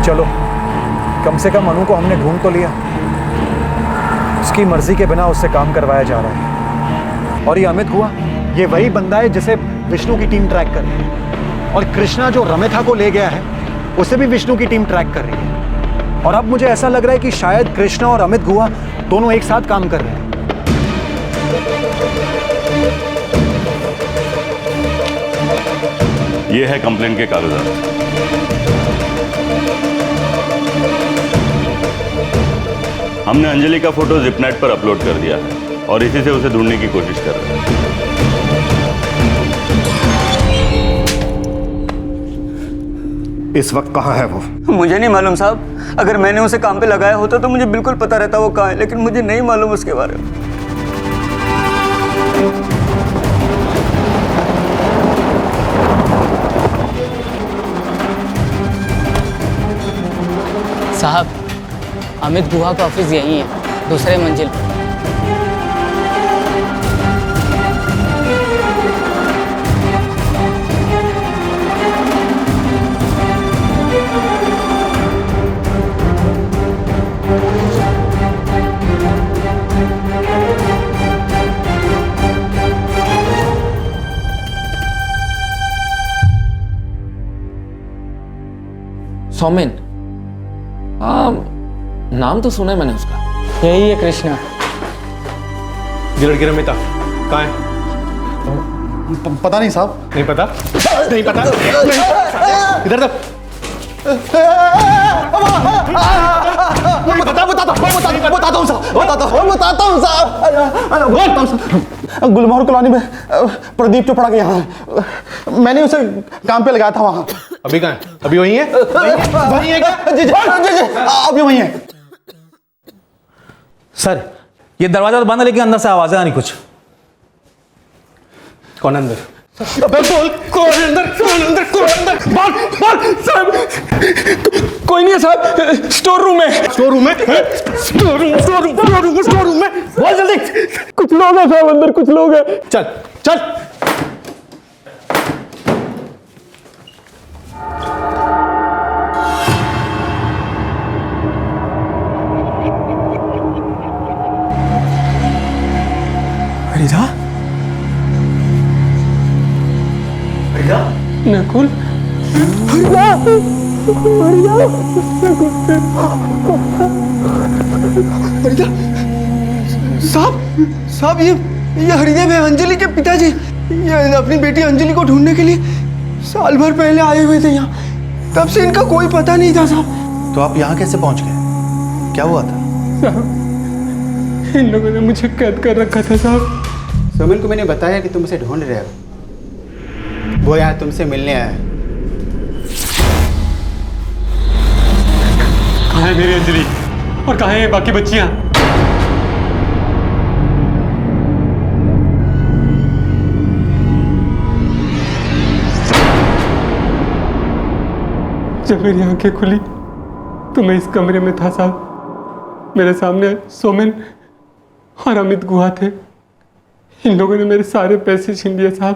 चलो, कम से कम अनु को हमने ढूंढ तो लिया। उसकी मर्जी के बिना उससे काम करवाया जा रहा है। और ये अमित हुआ, ये वही बंदा है जिसे विष्णु की टीम ट्रैक कर रही है। और कृष्णा जो रमिथा को ले गया है, उसे भी विष्णु की टीम ट्रैक कर रही है। और अब मुझे ऐसा लग रहा है कि शायद कृष्णा और अमित गुहा दोनों एक साथ काम कर रहे हैं। ये है कंप्लेंट के कागजात। हमने अंजलि का फोटो जिपनेट पर अपलोड कर दिया है और इसी से उसे ढूंढने की कोशिश कर रहे हैं। इस वक्त कहाँ है वो? मुझे नहीं मालूम साहब। अगर मैंने उसे काम पे लगाया होता तो मुझे बिल्कुल पता रहता वो कहाँ है, लेकिन मुझे नहीं मालूम उसके बारे में। साहब, अमित गुहा का ऑफिस यहीं है, दूसरे मंजिल पर। सौमेन, हाँ नाम तो सुना है मैंने उसका। यही है कृष्णा। ये लड़की रमिता कहाँ है? पता नहीं साहब। नहीं पता? नहीं पता? इधर तक गुलमोहर कॉलोनी में प्रदीप चोपड़ा के यहाँ है। मैंने उसे काम पे लगाया था वहाँ। अभी कहाँ है? अभी वहीं है? वहीं है क्या? जी जी अभी वहीं है। सर, ये दरवाजा तो बंद है लेकिन अंदर से आवाजें आ रही कुछ। कौन अंदर? अबे बोल, कौन अंदर? कौन अंदर? कौन अंदर? बोल बोल साहब। कोई नहीं है साहब, स्टोर रूम में। स्टोर रूम में? स्टोर रूम में। बोल जल्दी। कुछ लोग हैं साहब अंदर, कुछ लोग हैं। चल चल। हरिदा? नकुल, साहब ये हरिदेव है, अंजलि के पिताजी। ये अपनी बेटी अंजलि को ढूंढने के लिए साल भर पहले आए हुए थे यहाँ। तब से इनका कोई पता नहीं था साहब। तो आप यहाँ कैसे पहुँच गए? क्या हुआ था? साहब, इन लोगों ने मुझे कैद कर रखा था साहब। सोमेन को मैंने बताया कि तुम उसे ढूंढ रहे हो, वो यहाँ तुमसे मिलने आया है। कहाँ है मेरी अंजलि और कहाँ है बाकी बच्चियां? जब मेरी आंखें खुली तो मैं इस कमरे में था साहब। मेरे सामने सोमेन और अमित गुहा थे। इन लोगों ने मेरे सारे पैसे छीन लिए साहब।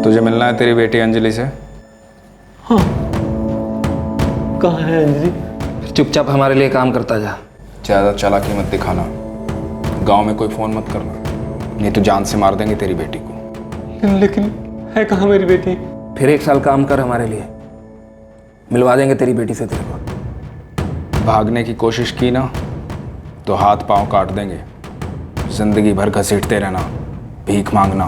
तुझे मिलना है तेरी बेटी अंजलि से? हाँ। कहाँ है अंजलि? चुपचाप हमारे लिए काम करता जा। ज़्यादा चालाकी मत दिखाना, गांव में कोई फ़ोन मत करना, नहीं तो जान से मार देंगे तेरी बेटी को। लेकिन है कहाँ मेरी बेटी? फिर 1 साल काम कर हमारे लिए, मिलवा देंगे तेरी बेटी से तेरे को। भागने की कोशिश की ना तो हाथ पांव काट देंगे। जिंदगी भर घसीटते रहना, भीख मांगना,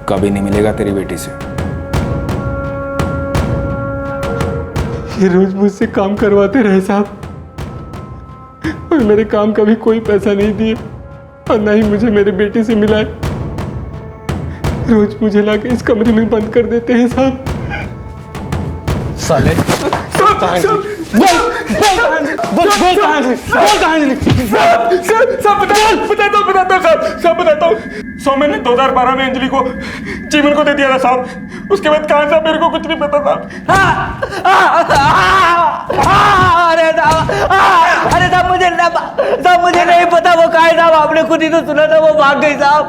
कभी नहीं मिलेगा तेरी बेटी से। ये रोज मुझसे काम करवाते रहे साहब, और मेरे काम का भी कोई पैसा नहीं दिए और ना ही मुझे मेरी बेटी से मिला है। रोज मुझे लाके इस कमरे में बंद कर देते हैं साहब। साले बताता हूँ सौम्य ने 2012 में अंजलि को जीवन को दे दिया था साहब। उसके बाद कहाँ साहब मेरे को कुछ नहीं पता साहब। अरे साहब मुझे नहीं पता वो कहाँ है साहब। आपने खुद ही तो सुना था वो भाग गई साहब।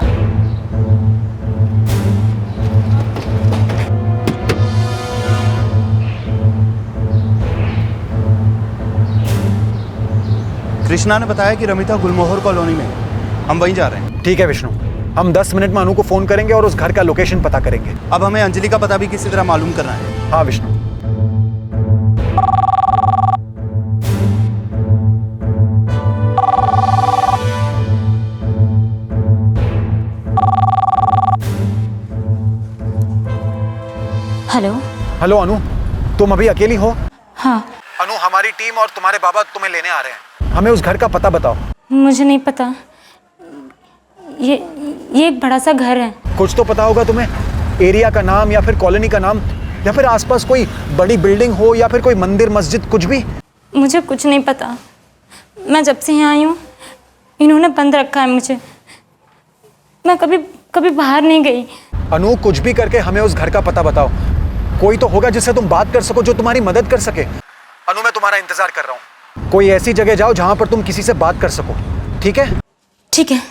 कृष्णा ने बताया कि रमिता गुलमोहर कॉलोनी में है। हम वहीं जा रहे हैं। ठीक है विष्णु, हम 10 मिनट में अनु को फोन करेंगे और उस घर का लोकेशन पता करेंगे। अब हमें अंजलि का पता भी किसी तरह मालूम करना है। हाँ विष्णु। हेलो। हेलो अनु, तुम अभी अकेली हो? हाँ। अनु, हमारी टीम और तुम्हारे बाबा तुम्हें लेने आ रहे हैं। हमें उस घर का पता बताओ। मुझे नहीं पता। ये एक बड़ा सा घर है। कुछ तो पता होगा तुम्हें, एरिया का नाम या फिर कॉलोनी का नाम, या फिर आसपास कोई बड़ी बिल्डिंग हो या फिर कोई मंदिर मस्जिद, कुछ भी? मुझे कुछ नहीं पता। मैं जब से यहाँ आई हूँ इन्होंने बंद रखा है मुझे। मैं कभी बाहर नहीं गई। अनु, कुछ भी करके हमें उस घर का पता बताओ। कोई तो होगा जिससे तुम बात कर सको, जो तुम्हारी मदद कर सके। अनु, मैं तुम्हारा इंतजार कर रहा हूँ। कोई ऐसी जगह जाओ जहां पर तुम किसी से बात कर सको, ठीक है? ठीक है।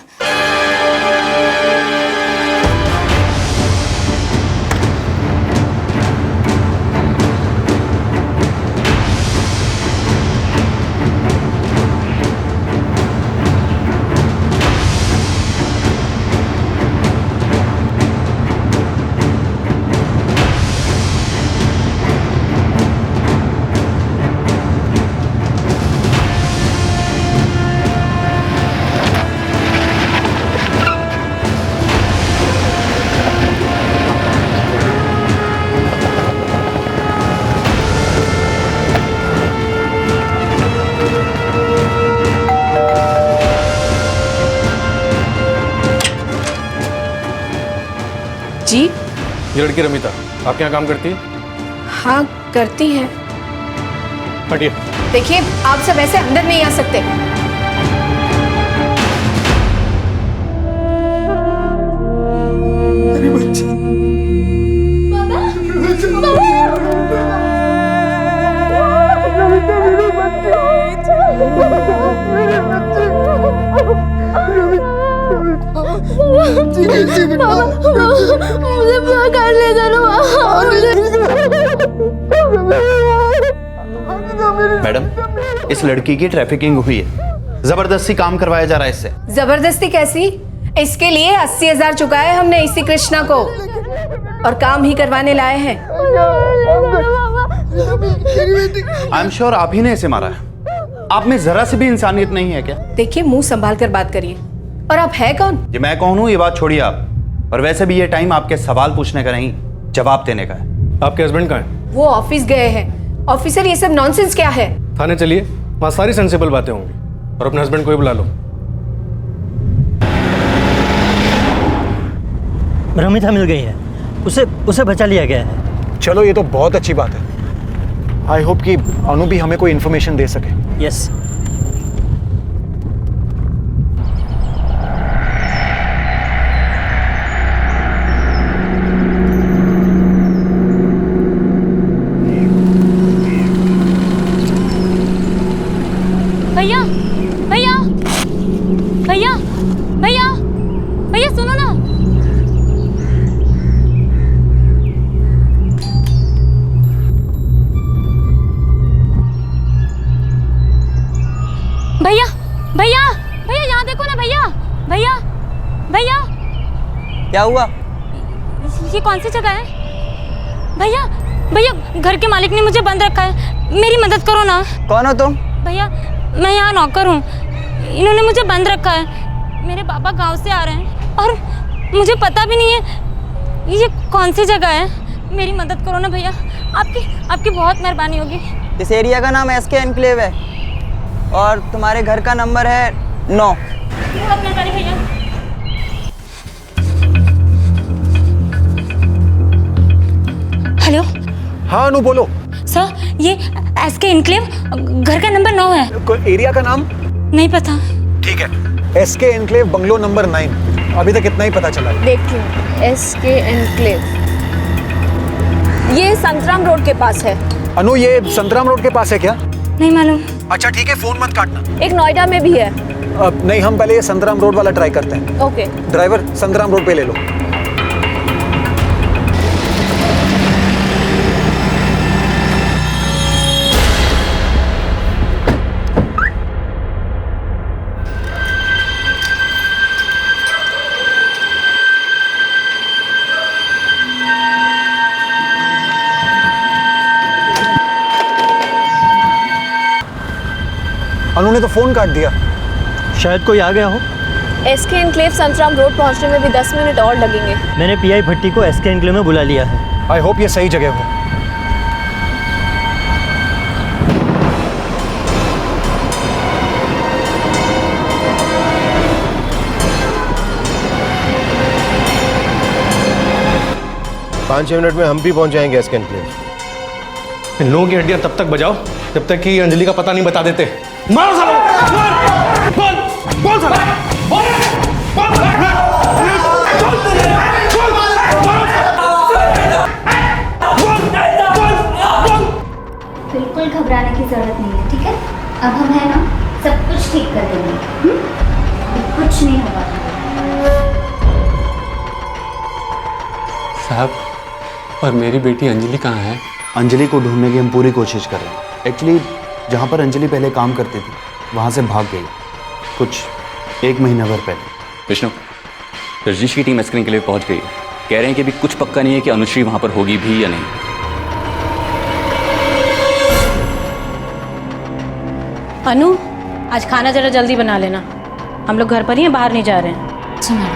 जी? ये लड़की रमिता आपके यहाँ काम करती है? हाँ करती है। हटिए। देखिए आप सब ऐसे अंदर नहीं आ सकते। मेरी बच्ची। मुझे कर ले मैडम, इस लड़की की ट्रैफिकिंग हुई है। जबरदस्ती काम करवाया जा रहा है इससे। जबरदस्ती कैसी? इसके लिए 80,000 चुकाए हमने इसी कृष्णा को, और काम ही करवाने लाए हैं। आई एम श्योर आप ही ने इसे मारा है। आप में जरा सी भी इंसानियत नहीं है क्या? देखिए मुंह संभाल कर बात करिए। और आप है कौन? ये मैं कौन हूँ ये बात छोड़िए आप। और वैसे भी ये टाइम आपके सवाल पूछने का नहीं, जवाब देने का है। आपके हस्बैंड कहाँ हैं? वो ऑफिस गए हैं। ऑफिसर ये सब नॉनसेंस क्या है? थाने चलिए, वहाँ सारी सेंसिबल बातें होंगी। और अपने हस्बैंड को भी बुला लो। रमिता मिल गई है, उसे बचा लिया गया है। चलो ये तो बहुत अच्छी बात है। आई होप कि अनु भी हमें कोई इन्फॉर्मेशन दे सके। यस। भैया भैया भैया भैया भैया सुनो ना। भैया भैया भैया यहाँ देखो ना भैया भैया भैया। क्या हुआ? ये कौन सी जगह है भैया? भैया घर के मालिक ने मुझे बंद रखा है, मेरी मदद करो ना। कौन हो तुम? भैया मैं यहाँ नौकर हूँ, इन्होंने मुझे बंद रखा है। मेरे पापा गांव से आ रहे हैं और मुझे पता भी नहीं है ये कौन सी जगह है। मेरी मदद करो ना भैया, आपकी बहुत मेहरबानी होगी। इस एरिया का नाम एसके एनक्लेव है और तुम्हारे घर का नंबर है 9। बहुत मेहरबानी भैया। हेलो। हाँ अनु बोलो। सर ये एसके एनक्लेव घर का नंबर 9 है। एरिया का नाम? नहीं पता। ठीक है, एसके एनक्लेव बंगलो नंबर 9। अभी तक इतना ही पता चला है। देखती हूँ SK एनक्लेव, ये संतराम रोड के पास है। अनु, ये संतराम रोड के पास है क्या? नहीं मालूम। अच्छा ठीक है, फोन मत काटना। एक नोएडा में भी है। नहीं, हम पहले ये संतराम रोड वाला ट्राई करते हैं। ओके। ड्राइवर, संतराम रोड पे ले लो। अनु ने तो फोन काट दिया। शायद कोई आ गया हो। SK एनक्लेव संतराम रोड पहुंचने में भी 10 मिनट और लगेंगे। मैंने PI भट्टी को SK एनक्लेव में बुला लिया है। आई होप ये सही जगह हो। पाँच 6 मिनट में हम भी पहुंच जाएंगे SK एनक्लेव। इन लोगों की हड्डियां तब तक बजाओ जब तक कि अंजलि का पता नहीं बता देते। मारो सालो! बोल! बोल सालो! बिल्कुल घबराने की जरूरत नहीं है, ठीक है? अब हम है ना, सब कुछ ठीक कर देंगे। कुछ नहीं होगा। साहब, और मेरी बेटी अंजलि कहाँ है? अंजलि को ढूंढने की हम पूरी कोशिश कर रहे हैं। एक्चुअली जहाँ पर अंजलि पहले काम करती थी वहाँ से भाग गई कुछ 1 महीना भर पहले। विष्णु, रजनीश की टीम स्क्रीन के लिए पहुँच गई है। कह रहे हैं कि अभी कुछ पक्का नहीं है कि अनुश्री वहाँ पर होगी भी या नहीं। अनु, आज खाना जरा जल्दी बना लेना। हम लोग घर पर ही हैं, बाहर नहीं जा रहे हैं। सुना।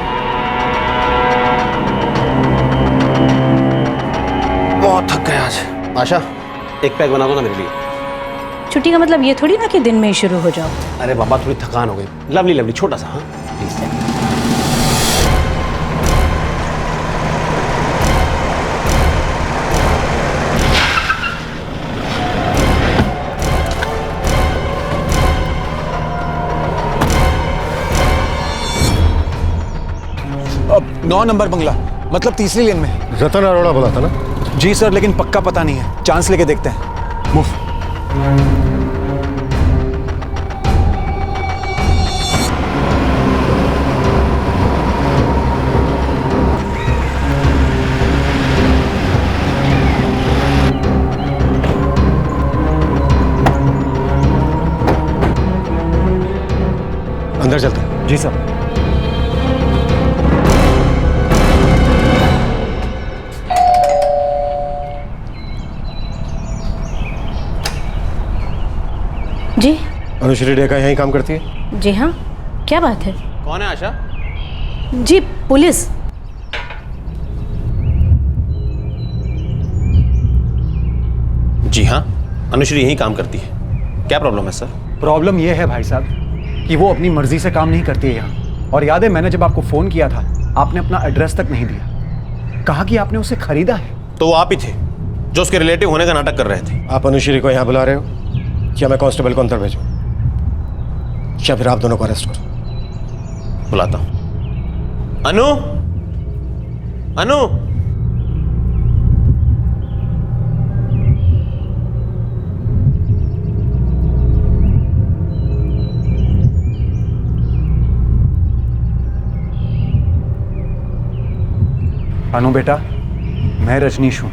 बहुत थक गए आज। आशा, एक पैक बना दो ना मेरे लिए। छुट्टी का मतलब ये थोड़ी ना कि दिन में ही शुरू हो जाओ। अरे बाबा, थोड़ी थकान हो गई। लवली लवली छोटा सा। हाँ प्लीज। अब 9 नंबर बंगला, मतलब तीसरी लेन में। रतन अरोड़ा बोला था ना? जी सर, लेकिन पक्का पता नहीं है। चांस लेके देखते हैं। मूव। अंदर चलते हैं। जी सर। जी। अनुश्री रेखा यहीं काम करती है? जी हाँ, क्या बात है? कौन है आशा? जी, पुलिस। जी हाँ, अनुश्री यहीं काम करती है। क्या प्रॉब्लम है सर? प्रॉब्लम यह है भाई साहब कि वो अपनी मर्जी से काम नहीं करती है यहाँ। और याद है, मैंने जब आपको फोन किया था, आपने अपना एड्रेस तक नहीं दिया। कहा कि आपने उसे खरीदा है। तो वो आप ही थे जो उसके रिलेटिव होने का नाटक कर रहे थे। आप अनुश्री को यहाँ बुला रहे हो? क्या मैं कांस्टेबल को अंदर भेजूं? या फिर आप दोनों को अरेस्ट करो? बुलाता हूं। अनु, अनु, अनु बेटा, मैं रजनीश हूँ।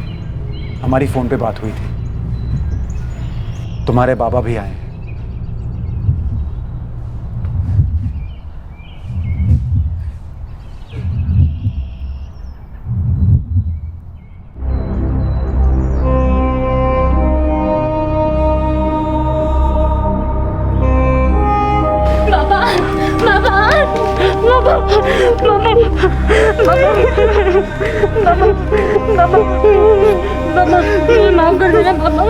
हमारी फोन पे बात हुई थी। तुम्हारे बाबा भी आए हैं। मुझे माफ कर देना पापा,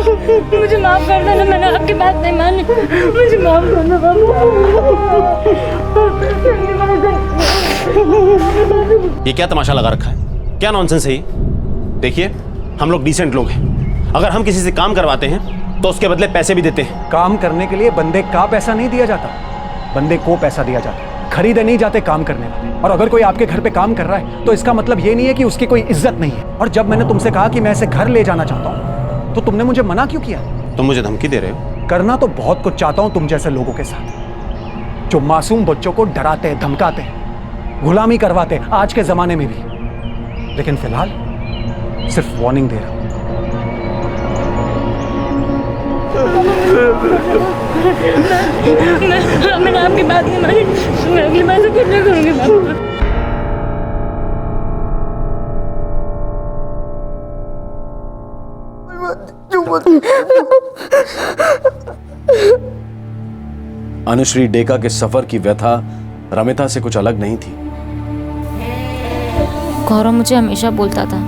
मुझे माफ कर देना। मैंने आपकी बात नहीं मानी, मुझे माफ कर देना पापा। ये क्या तमाशा लगा रखा है? क्या नॉनसेंस है ये? देखिए, हम लोग डिसेंट लोग हैं। अगर हम किसी से काम करवाते हैं तो उसके बदले पैसे भी देते हैं। काम करने के लिए बंदे का पैसा नहीं दिया जाता, बंदे को पैसा दिया जाता है। खरीदे नहीं जाते काम करने वाले। और अगर कोई आपके घर पे काम कर रहा है तो इसका मतलब ये नहीं है कि उसकी कोई इज्जत नहीं है। और जब मैंने तुमसे कहा कि मैं इसे घर ले जाना चाहता हूँ तो तुमने मुझे मना क्यों किया? तुम मुझे धमकी दे रहे हो? करना तो बहुत कुछ चाहता हूं तुम जैसे लोगों के साथ, जो मासूम बच्चों को डराते हैं, धमकाते हैं, गुलामी करवाते हैं आज के जमाने में भी। लेकिन फिलहाल सिर्फ वार्निंग दे रहा हूं। मैंने आपकी बात नहीं मानी, मैं अगली बार से कुछ नहीं करूंगी बाबा। अनुश्री डेका के सफर की व्यथा रमिता से कुछ अलग नहीं थी। गौरव मुझे हमेशा बोलता था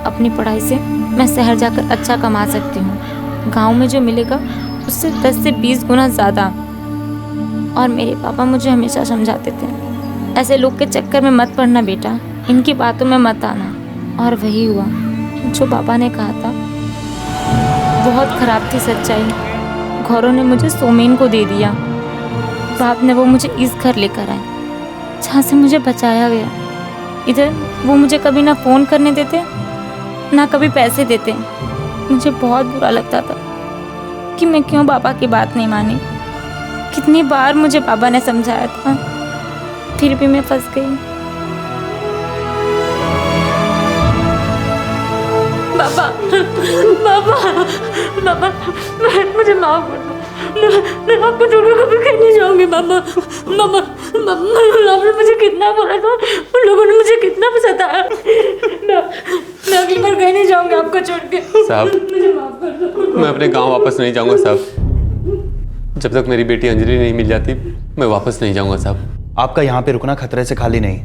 अपनी पढ़ाई से मैं शहर जाकर अच्छा कमा सकती हूँ, गांव में जो मिलेगा उससे 10 से 20 गुना ज़्यादा। और मेरे पापा मुझे हमेशा समझाते थे ऐसे लोग के चक्कर में मत पड़ना बेटा, इनकी बातों में मत आना। और वही हुआ जो पापा ने कहा था। बहुत ख़राब थी सच्चाई। गौरव ने मुझे सोमेन को दे दिया। बाद में वो मुझे इस घर लेकर आए जहाँ से मुझे बचाया गया। इधर वो मुझे कभी ना फ़ोन करने देते ना कभी पैसे देते। मुझे बहुत बुरा लगता था कि मैं क्यों पापा की बात नहीं मानी। कितनी बार मुझे पापा ने समझाया था, फिर भी मैं फंस गई। पापा पापा पापा मुझे माफ कर दो। मैं आपको छोड़कर कभी कहीं नहीं जाऊंगी पापा। पापा आपने मुझे कितना बोला था, उन लोगों ने मुझे कितना सताया। मैं अगली बार कहीं नहीं जाऊंगी आपको छोड़ के। साहब मुझे माफ कर दो। मैं अपने गांव वापस नहीं जाऊंगा साहब। जब तक मेरी बेटी अंजलि नहीं मिल जाती मैं वापस नहीं जाऊंगा साहब। आपका यहाँ पे रुकना खतरे से खाली नहीं है।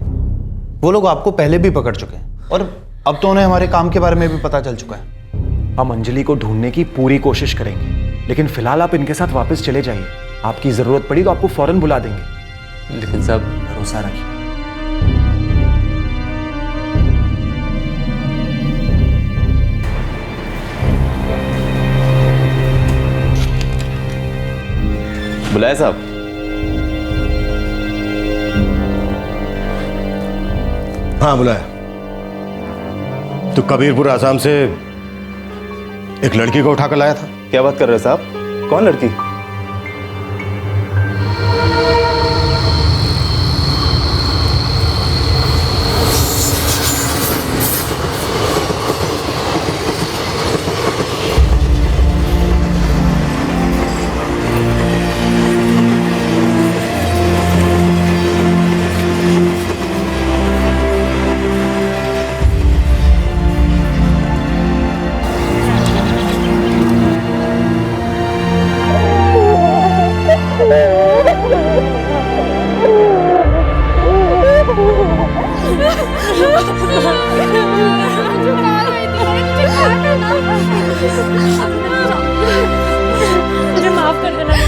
वो लोग आपको पहले भी पकड़ चुके हैं और अब तो उन्हें हमारे काम के बारे में भी पता चल चुका है। हम अंजलि को ढूंढने की पूरी कोशिश करेंगे, लेकिन फिलहाल आप इनके साथ वापस चले जाइए। आपकी जरूरत पड़ी तो आपको फौरन बुला देंगे। लेकिन साहब भरोसा रखिए। बुलाया साहब? हाँ बुलाया। तो कबीरपुर आसाम से एक लड़की को उठाकर लाया था। क्या बात कर रहे हैं साहब? कौन लड़की? मुझे माफ कर देना।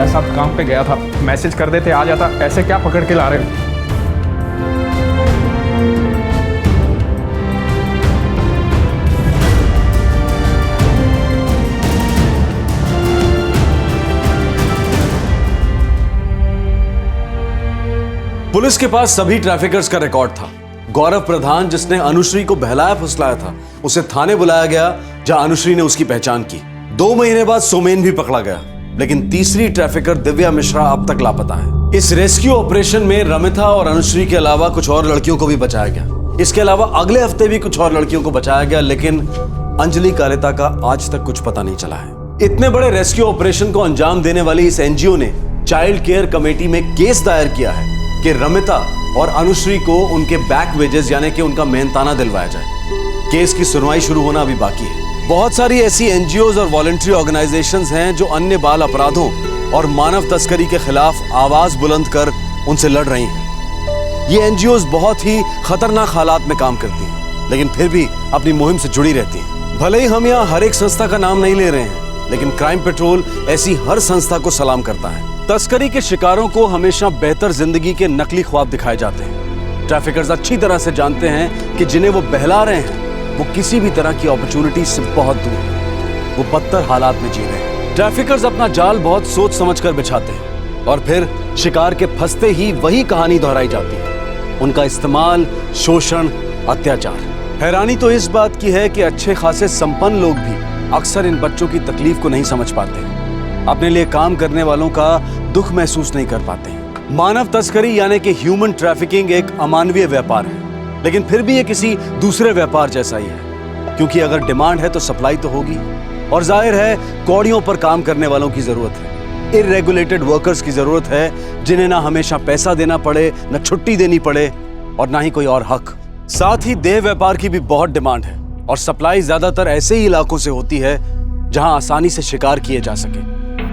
साहब काम पे गया था, मैसेज कर देते आ जाता। ऐसे क्या पकड़ के ला रहे हो? पुलिस के पास सभी ट्रैफिकर्स का रिकॉर्ड था। गौरव प्रधान जिसने अनुश्री को बहलाया फुसलाया था उसे थाने बुलाया गया जहां अनुश्री ने उसकी पहचान की। 2 महीने बाद सोमेन भी पकड़ा गया, लेकिन तीसरी ट्रैफिकर दिव्या मिश्रा अब तक लापता है। इस रेस्क्यू ऑपरेशन में रमिता और अनुश्री के अलावा कुछ और लड़कियों को भी बचाया गया। इसके अलावा अगले हफ्ते भी कुछ और लड़कियों को बचाया गया, लेकिन अंजलि कालेता का आज तक कुछ पता नहीं चला है। इतने बड़े रेस्क्यू ऑपरेशन को अंजाम देने वाली इस एनजीओ ने चाइल्ड केयर कमेटी में केस दायर किया है कि रमिता और अनुश्री को उनके बैक वेजेस यानी कि उनका मेहनताना दिलवाया जाए। केस की सुनवाई शुरू होना अभी बाकी है। बहुत सारी ऐसी एनजीओज और वॉलंटरी ऑर्गेनाइजेशंस हैं जो अन्य बाल अपराधों और मानव तस्करी के खिलाफ आवाज बुलंद कर उनसे लड़ रही हैं। ये एनजीओज बहुत ही खतरनाक हालात में काम करती हैं, लेकिन फिर भी अपनी मुहिम से जुड़ी रहती हैं। भले ही हम यहाँ हर एक संस्था का नाम नहीं ले रहे हैं, लेकिन क्राइम पेट्रोल ऐसी हर संस्था को सलाम करता है। तस्करी के शिकारों को हमेशा बेहतर जिंदगी के नकली ख्वाब दिखाए जाते हैं। ट्रैफिकर्स अच्छी तरह से जानते हैं कि जिन्हें वो बहला रहे हैं वो किसी भी तरह की अपॉर्चुनिटी से बहुत दूर है, वो बदतर हालात में जी रहे हैं। ट्रैफिकर्स अपना जाल बहुत सोच समझकर बिछाते हैं और फिर शिकार के फंसते ही वही कहानी दोहराई जाती है, उनका इस्तेमाल, शोषण, अत्याचार। हैरानी तो इस बात की है कि अच्छे खासे संपन्न लोग भी अक्सर इन बच्चों की तकलीफ को नहीं समझ पाते, अपने लिए काम करने वालों का दुख महसूस नहीं कर पाते। मानव तस्करी यानी कि ह्यूमन ट्रैफिकिंग एक अमानवीय व्यापार है, लेकिन फिर भी ये किसी दूसरे व्यापार जैसा ही है, क्योंकि अगर डिमांड है तो सप्लाई तो होगी। और जाहिर है कौड़ियों पर काम करने वालों की जरूरत है, इररेगुलेटेड वर्कर्स की जरूरत है, जिन्हें ना हमेशा पैसा देना पड़े, न छुट्टी देनी पड़े और ना ही कोई और हक। साथ ही देह व्यापार की भी बहुत डिमांड है और सप्लाई ज्यादातर ऐसे ही इलाकों से होती है जहां आसानी से शिकार किए जा सके,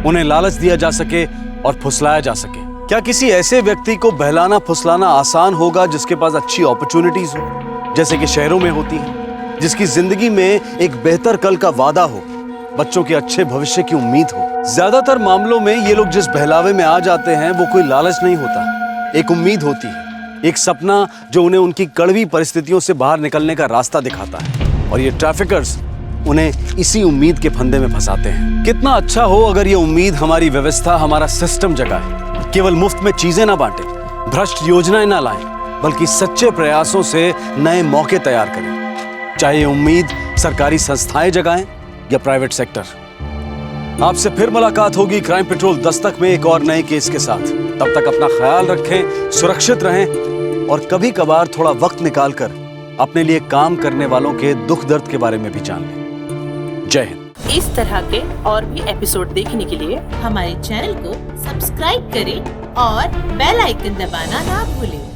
उन्हें लालच दिया जा सके और फुसलाया जा सके। क्या किसी ऐसे व्यक्ति को बहलाना फुसलाना आसान होगा जिसके पास अच्छी अपॉर्चुनिटीज हो, जैसे कि शहरों में होती है, जिसकी जिंदगी में एक बेहतर कल का वादा हो, बच्चों के अच्छे भविष्य की उम्मीद हो? ज्यादातर मामलों में ये लोग जिस बहलावे में आ जाते हैं वो कोई लालच नहीं होता, एक उम्मीद होती है, एक सपना जो उन्हें उनकी कड़वी परिस्थितियों से बाहर निकलने का रास्ता दिखाता है। और ये ट्रैफिकर्स उन्हें इसी उम्मीद के फंदे में फंसाते हैं। कितना अच्छा हो अगर ये उम्मीद हमारी व्यवस्था, हमारा सिस्टम जगाए, केवल मुफ्त में चीजें ना बांटे, भ्रष्ट योजनाएं ना लाएं, बल्कि सच्चे प्रयासों से नए मौके तैयार करें। चाहे ये उम्मीद सरकारी संस्थाएं जगाएं या प्राइवेट सेक्टर। आपसे फिर मुलाकात होगी क्राइम पेट्रोल दस्तक में एक और नए केस के साथ। तब तक अपना ख्याल रखें, सुरक्षित रहें और कभी कभार थोड़ा वक्त निकालकर अपने लिए काम करने वालों के दुख दर्द के बारे में भी जान लें। जय हिंद। इस तरह के और भी एपिसोड देखने के लिए हमारे चैनल को सब्सक्राइब करें और बेल आइकन दबाना ना भूलें।